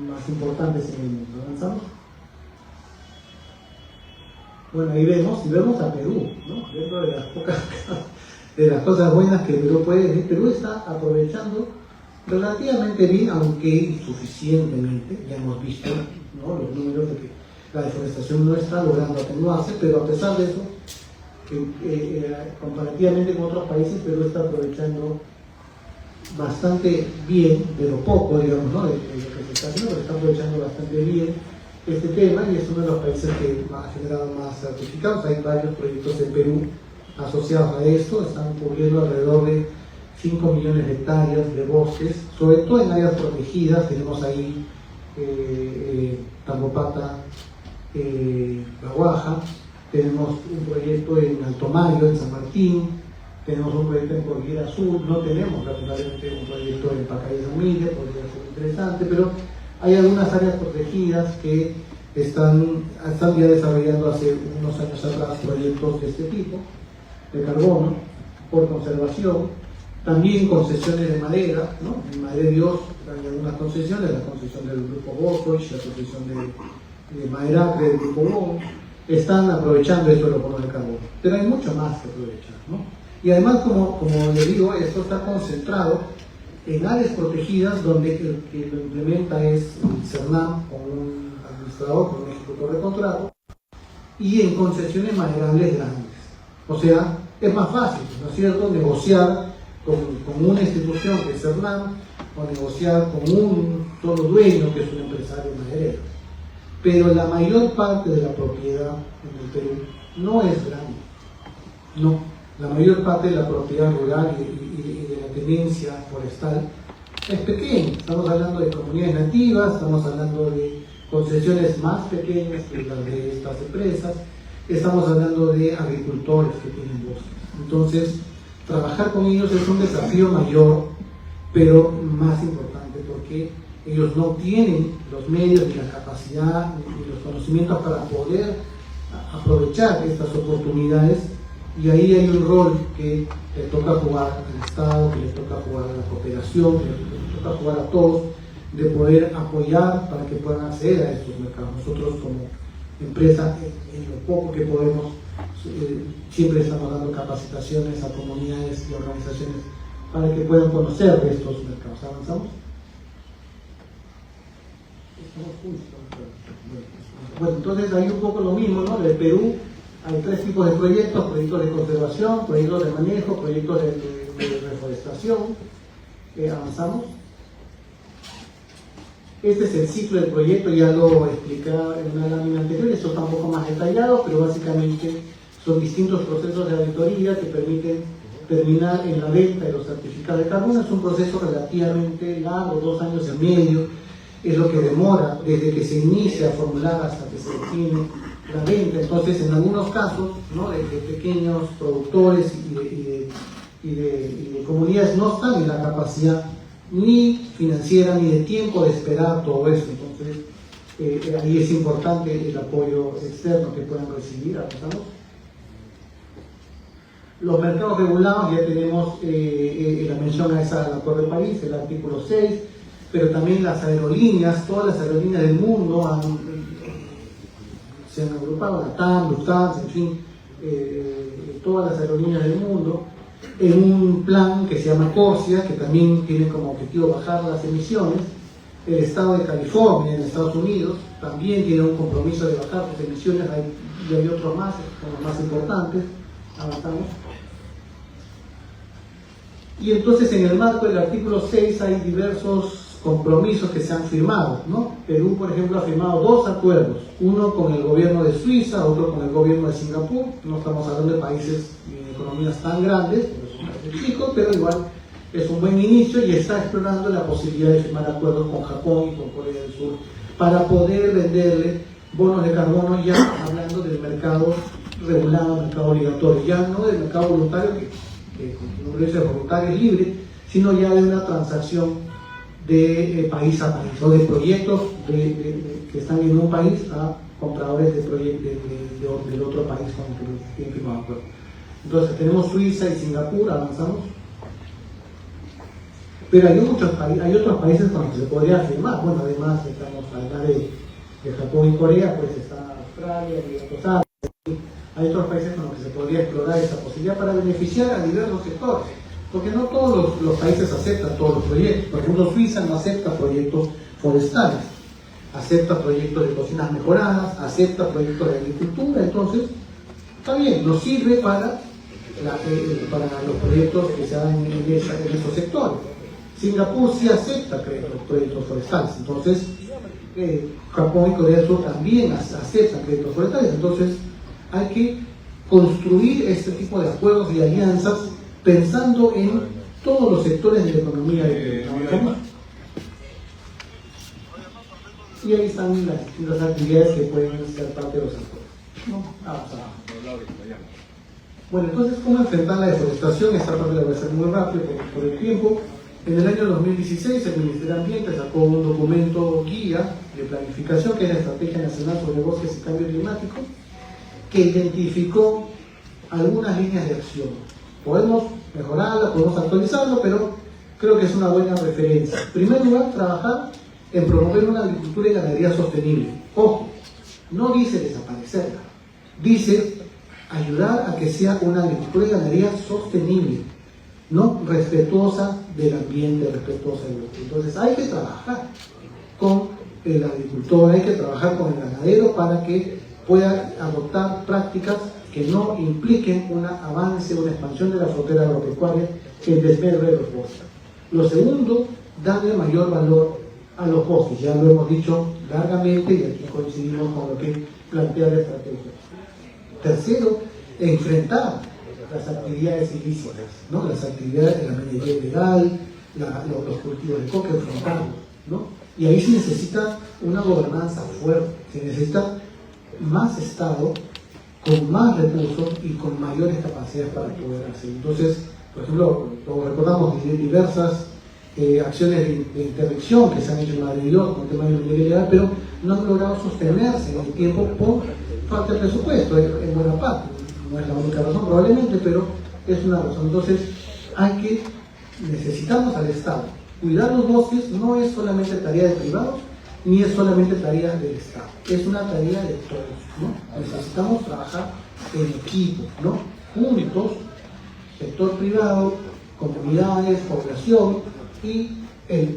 más importantes en el mundo. ¿Avanzamos? Bueno, ahí vemos a Perú, ¿no? Dentro de las pocas de las cosas buenas que Perú puede decir, Perú está aprovechando relativamente bien, aunque insuficientemente. Ya hemos visto, ¿no? Los números de que la deforestación no está logrando atenuarse, pero a pesar de eso, comparativamente con otros países, Perú está aprovechando bastante bien, pero poco, digamos, ¿no? De lo que se está haciendo, pero está aprovechando bastante bien este tema y es uno de los países que ha generado más certificados. Hay varios proyectos en Perú asociados a esto, están cubriendo alrededor de 5 millones de hectáreas de bosques, sobre todo en áreas protegidas. Tenemos ahí Tambopata, La Guaja, tenemos un proyecto en Alto Mayo, en San Martín, tenemos un proyecto en Cordillera Sur, no tenemos lamentablemente un proyecto en Pacaya San Miguel, podría ser interesante, pero hay algunas áreas protegidas que están ya desarrollando hace unos años atrás proyectos de este tipo, de carbono, por conservación, también concesiones de madera, ¿no? En Madre de Dios hay algunas concesiones, la concesión del grupo Bosoich, la concesión de Maderacre del grupo Bon, están aprovechando esto de los bonos de carbono, pero hay mucho más que aprovechar, ¿no? Y además, como les digo, esto está concentrado en áreas protegidas donde el que lo implementa es el CERNAM con un administrador, con un ejecutor de contrato, y en concesiones maderables grandes. O sea, es más fácil, ¿no es cierto?, negociar con una institución que es CERNAM o negociar con un solo dueño que es un empresario maderero. Pero la mayor parte de la propiedad en el Perú no es grande, no. La mayor parte de la propiedad rural y de la tenencia forestal es pequeña. Estamos hablando de comunidades nativas, estamos hablando de concesiones más pequeñas que las de estas empresas, estamos hablando de agricultores que tienen bosques. Entonces, trabajar con ellos es un desafío mayor, pero más importante, porque ellos no tienen los medios ni la capacidad ni los conocimientos para poder aprovechar estas oportunidades. Y ahí hay un rol que le toca jugar al Estado, que le toca jugar a la cooperación, que le toca jugar a todos, de poder apoyar para que puedan acceder a estos mercados. Nosotros como empresa, en lo poco que podemos, siempre estamos dando capacitaciones a comunidades y organizaciones para que puedan conocer de estos mercados. ¿Avanzamos? Bueno, entonces hay un poco lo mismo, ¿no? De Perú. Hay tres tipos de proyectos: proyectos de conservación, proyectos de manejo, proyectos de reforestación. Avanzamos. Este es el ciclo del proyecto, ya lo explicaba en una lámina anterior, esto está un poco más detallado, pero básicamente son distintos procesos de auditoría que permiten terminar en la venta de los certificados de carbono. Es un proceso relativamente largo, 2 años y medio, es lo que demora desde que se inicia a formular hasta que se define la venta. Entonces, en algunos casos, ¿no?, de pequeños productores y de comunidades no están en la capacidad ni financiera ni de tiempo de esperar todo eso. Entonces, ahí es importante el apoyo externo que puedan recibir. ¿Avanzamos? Los mercados regulados, ya tenemos la mención a esa del Acuerdo de París, el artículo 6, pero también las aerolíneas, todas las aerolíneas del mundo se han agrupado, la TAM, Lufthansa, en fin, todas las aerolíneas del mundo, en un plan que se llama CORSIA, que también tiene como objetivo bajar las emisiones. El estado de California en Estados Unidos también tiene un compromiso de bajar sus emisiones, y hay otros más, son los más importantes. Avanzamos. Y entonces, en el marco del artículo 6 hay diversos compromisos que se han firmado, ¿no? Perú, por ejemplo, ha firmado 2 acuerdos, uno con el gobierno de Suiza, otro con el gobierno de Singapur. No estamos hablando de países y economías tan grandes, son países chicos, pero igual es un buen inicio, y está explorando la posibilidad de firmar acuerdos con Japón y con Corea del Sur para poder venderle bonos de carbono, ya hablando del mercado regulado, mercado obligatorio, ya no del mercado voluntario, que como dice, voluntario es libre, sino ya de una transacción de país a país, o de proyectos que están en un país a compradores de proyectos del otro país con el que tienen firmado acuerdo. Entonces tenemos Suiza y Singapur. Avanzamos. Pero hay otros países con los que se podría firmar. Bueno, además de Japón y Corea, pues está Australia, Emiratos Árabes. Hay otros países con los que se podría explorar esa posibilidad para beneficiar a diversos sectores, porque no todos los países aceptan todos los proyectos. Por ejemplo, Suiza no acepta proyectos forestales, acepta proyectos de cocinas mejoradas, acepta proyectos de agricultura. Entonces, está bien, nos sirve para los proyectos que se hagan en esos sectores. Singapur sí acepta proyectos forestales. Entonces, Japón y Corea del Sur también aceptan proyectos forestales. Entonces, hay que construir este tipo de acuerdos y alianzas pensando en todos los sectores de la economía de Perú. Y ahí están las distintas actividades que pueden ser parte de los acuerdos, ¿no? Bueno, entonces, ¿cómo enfrentar la deforestación? Esta parte la voy a hacer muy rápido por el tiempo. En el año 2016, el Ministerio de Ambiente sacó un documento guía de planificación, que es la Estrategia Nacional sobre Bosques y Cambio Climático, que identificó algunas líneas de acción. Podemos mejorarla, podemos actualizarlo, pero creo que es una buena referencia. En primer lugar, trabajar en promover una agricultura y ganadería sostenible. Ojo, no dice desaparecerla, dice ayudar a que sea una agricultura y ganadería sostenible, ¿no? Respetuosa del ambiente, respetuosa del bosque. Entonces hay que trabajar con el agricultor, hay que trabajar con el ganadero para que pueda adoptar prácticas que no impliquen un avance, una expansión de la frontera agropecuaria, el desmedro de los bosques. Lo segundo, darle mayor valor a los bosques. Ya lo hemos dicho largamente y aquí coincidimos con lo que plantea la estrategia. Tercero, enfrentar las actividades ilícitas, ¿no? Las actividades de la minería ilegal, los cultivos de coca, enfrentarlos, ¿no? Y ahí se necesita una gobernanza fuerte, se necesita más Estado, con más recursos y con mayores capacidades para poder hacer. Entonces, por ejemplo, como recordamos, diversas acciones de interdicción que se han hecho en Madrid con el tema de la minería ilegal, pero no han logrado sostenerse en el tiempo por falta de presupuesto, en buena parte. No es la única razón probablemente, pero es una razón. Entonces, necesitamos al Estado. Cuidar los bosques no es solamente tarea de privados, ni es solamente tarea del Estado, es una tarea de todos, ¿no? Necesitamos trabajar en equipo, ¿no? Juntos, sector privado, comunidades, población y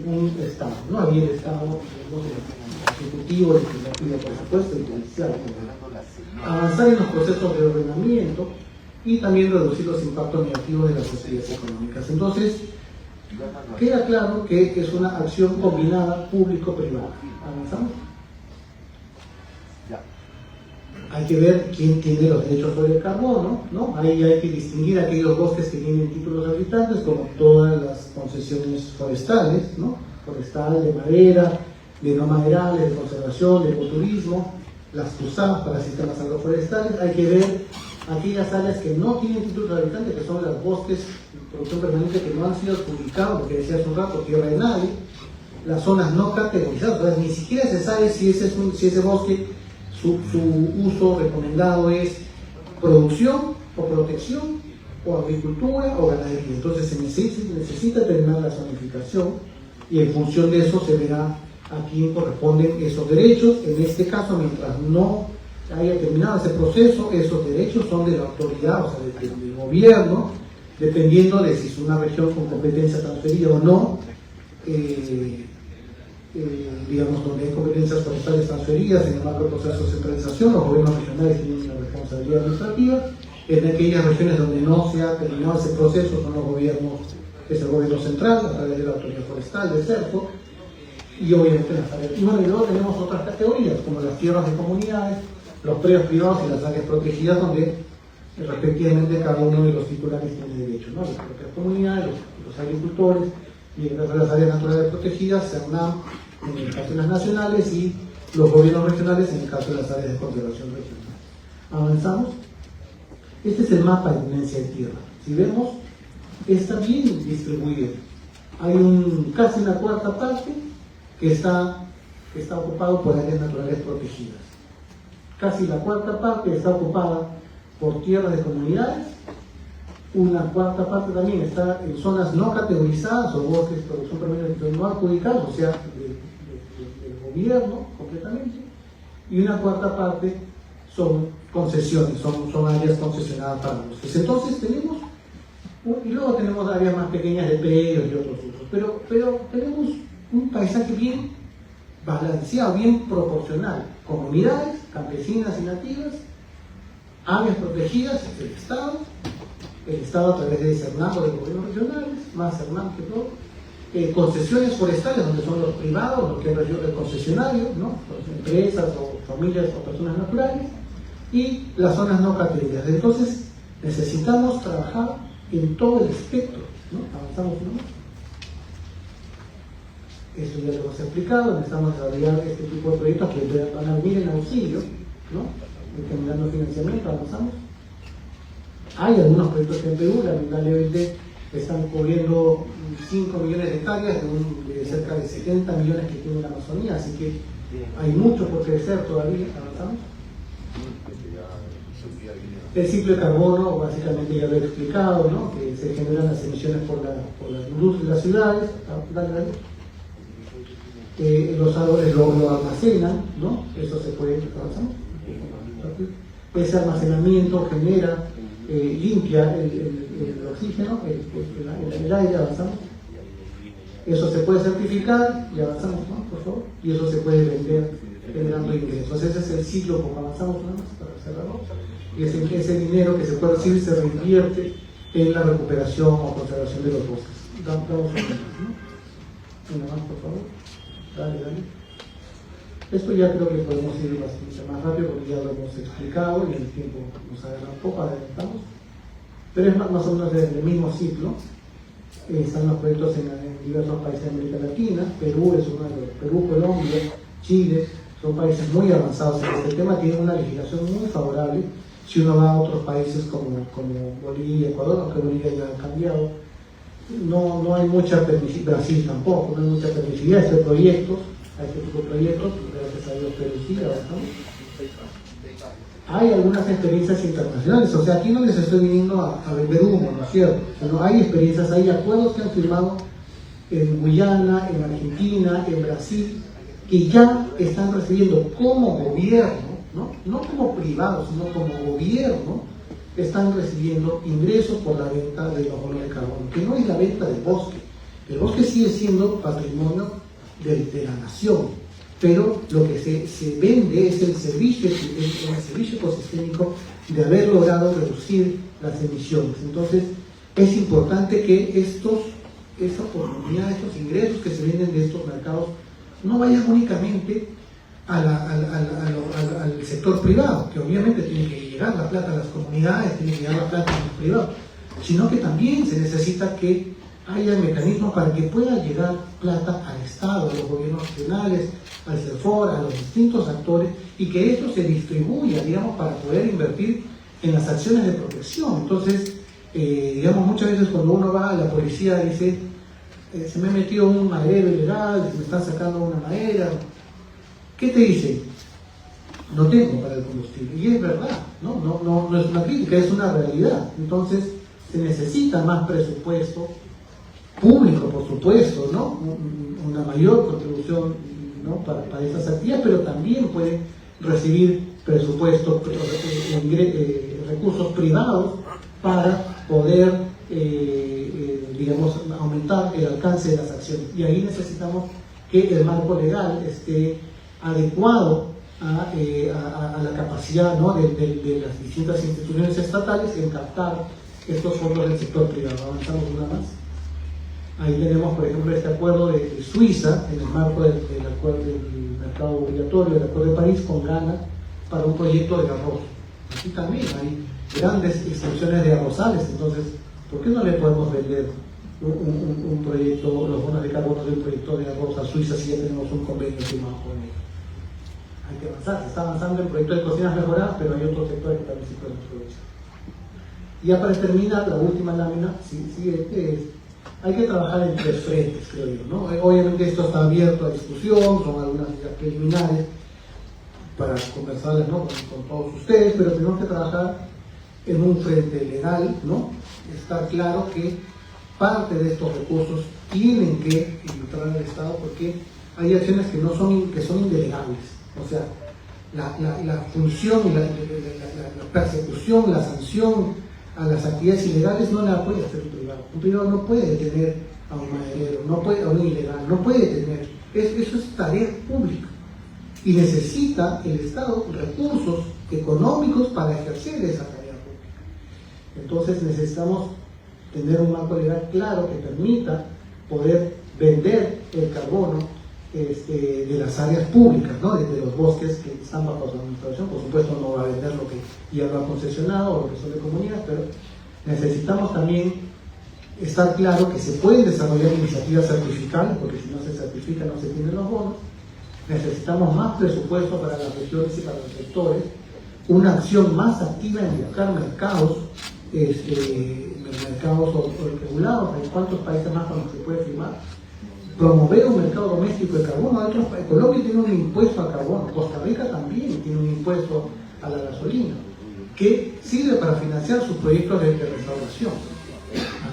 un Estado, ¿no? Había el Estado, el ejecutivo, el legislativo, por supuesto, el judicial. Avanzar en los procesos de ordenamiento y también reducir los impactos negativos de las actividades económicas. Entonces, queda claro que es una acción combinada público-privada. ¿Avanzamos? Hay que ver quién tiene los derechos sobre el carbono, ¿no? Ahí hay que distinguir aquellos bosques que tienen títulos habitantes, como todas las concesiones forestales, ¿no? Forestal, de madera, de no maderales, de conservación, de ecoturismo, las CUSAP para sistemas agroforestales. Hay que ver aquellas áreas que no tienen título de habitante, que son los bosques de producción permanente que no han sido adjudicados, lo que decía hace un rato, tierra de nadie, las zonas no categorizadas, entonces ni siquiera se sabe si ese bosque, su uso recomendado es producción o protección o agricultura o ganadería. Entonces se necesita terminar la zonificación y en función de eso se verá a quién corresponden esos derechos. En este caso, mientras no haya terminado ese proceso, esos derechos son de la autoridad, o sea, del gobierno, dependiendo de si es una región con competencia transferida o no, digamos, donde hay competencias forestales transferidas en el marco del proceso de centralización, los gobiernos regionales tienen una responsabilidad administrativa. En aquellas regiones donde no se ha terminado ese proceso son los gobiernos, es el gobierno central, a través de la autoridad forestal, de CERFO, y obviamente las áreas. Y bueno, y luego tenemos otras categorías, como las tierras de comunidades, los predios privados y las áreas protegidas, donde respectivamente cada uno de los titulares tiene derecho, ¿no? Las propias comunidades, los agricultores, y en las áreas naturales protegidas, CERNAM en el caso de las nacionales y los gobiernos regionales en el caso de las áreas de conservación regional. Avanzamos. Este es el mapa de tenencia de tierra. Si vemos, está bien distribuido. Hay casi una cuarta parte que está ocupado por áreas naturales protegidas. Casi la cuarta parte está ocupada por tierras de comunidades. Una cuarta parte también está en zonas no categorizadas o bosques de producción permanente no adjudicados, o sea, del gobierno completamente. Y una cuarta parte son concesiones, son áreas concesionadas para bosques. Entonces tenemos, y luego tenemos áreas más pequeñas de predios y otros usos, pero tenemos un paisaje bien balanceado, bien proporcional. Comunidades campesinas y nativas, áreas protegidas, el Estado a través de CERNAM o de gobiernos regionales, más CERNAM que todo, concesiones forestales donde son los privados, los que es el concesionario, ¿no? Empresas o familias o personas naturales, y las zonas no categorizadas. Entonces necesitamos trabajar en todo el espectro, ¿no? Avanzamos, ¿no? Eso ya lo hemos explicado, necesitamos desarrollar este tipo de proyectos que van a venir en auxilio, ¿no? Determinando financiamiento, avanzamos. Hay algunos proyectos en Perú, lamentablemente están cubriendo 5 millones de hectáreas de cerca de 70 millones que tiene la Amazonía, así que hay mucho por crecer todavía, avanzamos. El ciclo de carbono, básicamente ya lo he explicado, ¿no? Que se generan las emisiones por las industrias de las ciudades. Los árboles lo almacenan, ¿no? Eso se puede avanzar. Ese almacenamiento genera, limpia el oxígeno, el aire, avanzamos. Eso se puede certificar y avanzamos, ¿no? Por favor. Y eso se puede vender generando ingresos. Ese es el ciclo como avanzamos nada más para cerrarlo. Y ese dinero que se puede recibir se reinvierte en la recuperación o conservación de los bosques. Damos un ejemplo, ¿no? Una más, por favor. Dale. Esto ya creo que podemos ir bastante más rápido porque ya lo hemos explicado y el tiempo nos agarra un poco, adelantamos. Pero es más o menos del mismo ciclo. Están los proyectos en diversos países de América Latina. Perú es uno de los. Perú, Colombia, Chile, son países muy avanzados en este tema, tienen una legislación muy favorable. Si uno va a otros países como Bolivia, Ecuador, aunque Bolivia ya ha cambiado, no hay mucha permisividad, Brasil tampoco, no hay mucha permisividad de este proyectos, a este tipo de proyectos, gracias a Dios, pero sí, avanzamos. Hay algunas experiencias internacionales, o sea, aquí no les estoy viniendo a vender humo, ¿no es cierto? Sino hay experiencias, hay acuerdos que han firmado en Guyana, en Argentina, en Brasil, que ya están recibiendo como gobierno, no como privado, sino como gobierno, están recibiendo ingresos por la venta de los bonos de carbono, que no es la venta del bosque. El bosque sigue siendo patrimonio de la nación, pero lo que se vende es el servicio ecosistémico de haber logrado reducir las emisiones. Entonces, es importante que esa oportunidad, estos ingresos que se venden de estos mercados, no vayan únicamente al sector privado, que obviamente tiene que llegar la plata a las comunidades, tiene que llegar la plata a los privados, sino que también se necesita que haya mecanismos para que pueda llegar plata al Estado, a los gobiernos nacionales, al CERFOR, a los distintos actores, y que esto se distribuya, digamos, para poder invertir en las acciones de protección. Entonces, digamos, muchas veces cuando uno va a la policía dice, se me ha metido un maderero ilegal, se me están sacando una madera. ¿Qué te dicen? No tengo para el combustible. Y es verdad, no es una crítica, es una realidad. Entonces, se necesita más presupuesto público, por supuesto, ¿no? Una mayor contribución, ¿no? para esas actividades, pero también puede recibir presupuestos, recursos privados para poder, digamos, aumentar el alcance de las acciones. Y ahí necesitamos que el marco legal esté adecuado a la capacidad, ¿no? de las distintas instituciones estatales en captar estos fondos del sector privado. Avanzamos una más. Ahí tenemos, por ejemplo, este acuerdo de Suiza, en el marco del acuerdo del mercado obligatorio, del Acuerdo de París, con Ghana, para un proyecto de arroz. Aquí también hay grandes extensiones de arrozales, entonces, ¿por qué no le podemos vender un proyecto, los bonos de carbono de un proyecto de arroz a Suiza si ya tenemos un convenio firmado con ellos? Hay que avanzar, se está avanzando en proyectos de cocinas mejoradas, pero hay otros sectores que también se pueden aprovechar. Y ya para terminar, la última lámina, hay que trabajar en 3 frentes, creo yo, ¿no? Obviamente esto está abierto a discusión, son algunas ideas preliminares para conversarles, ¿no? con todos ustedes, pero tenemos que trabajar en un frente legal, ¿no? Estar claro que parte de estos recursos tienen que entrar al Estado porque hay acciones que son indelegables. O sea, la función y la persecución, la sanción a las actividades ilegales no la puede hacer un privado. Un privado no puede detener a un maderero, no puede, a un ilegal, no puede detener. Eso es tarea pública. Y necesita el Estado recursos económicos para ejercer esa tarea pública. Entonces necesitamos tener un marco legal claro que permita poder vender el carbono de las áreas públicas, ¿no? Desde los bosques que están bajo su administración. Por supuesto no va a vender lo que ya lo ha concesionado o lo que son de comunidad, pero necesitamos también estar claro que se pueden desarrollar iniciativas certificables, porque si no se certifica no se tienen los bonos. Necesitamos más presupuesto para las regiones y para los sectores, una acción más activa en buscar mercados, mercados regulados. ¿En cuántos países más con los que se puede firmar? Promover un mercado doméstico de carbono. Colombia tiene un impuesto al carbono, Costa Rica también tiene un impuesto a la gasolina, que sirve para financiar sus proyectos de restauración.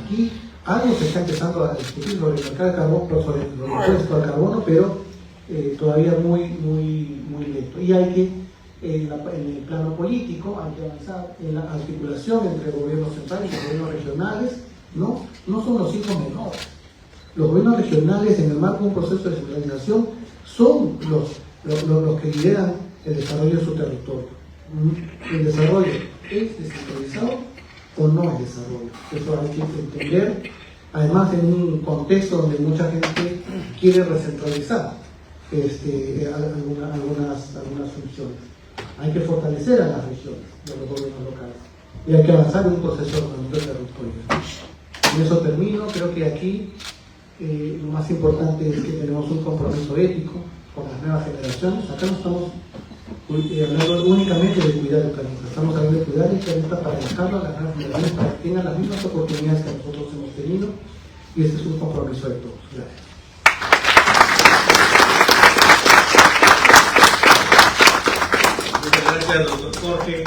Aquí algo se está empezando a discutir sobre el mercado de carbono, sobre el impuesto al carbono, pero todavía muy lento. Y hay que, en el plano político, hay que avanzar en la articulación entre gobiernos centrales y gobiernos regionales. No son los hijos menores. Los gobiernos regionales, en el marco de un proceso de descentralización, son los que lideran el desarrollo de su territorio. ¿El desarrollo es descentralizado o no es desarrollo? Eso hay que entender, además en un contexto donde mucha gente quiere recentralizar algunas funciones. Hay que fortalecer a las regiones de los gobiernos locales y hay que avanzar en un proceso de ordenamiento territorial. En eso termino. Creo que aquí lo más importante es que tenemos un compromiso ético con las nuevas generaciones. Acá no estamos hablando únicamente de cuidar el planeta, estamos hablando de cuidar el planeta para dejarlo a las nuevas generaciones, para que tengan las mismas oportunidades que nosotros hemos tenido, y este es un compromiso de todos. Gracias. Muchas gracias, doctor Jorge.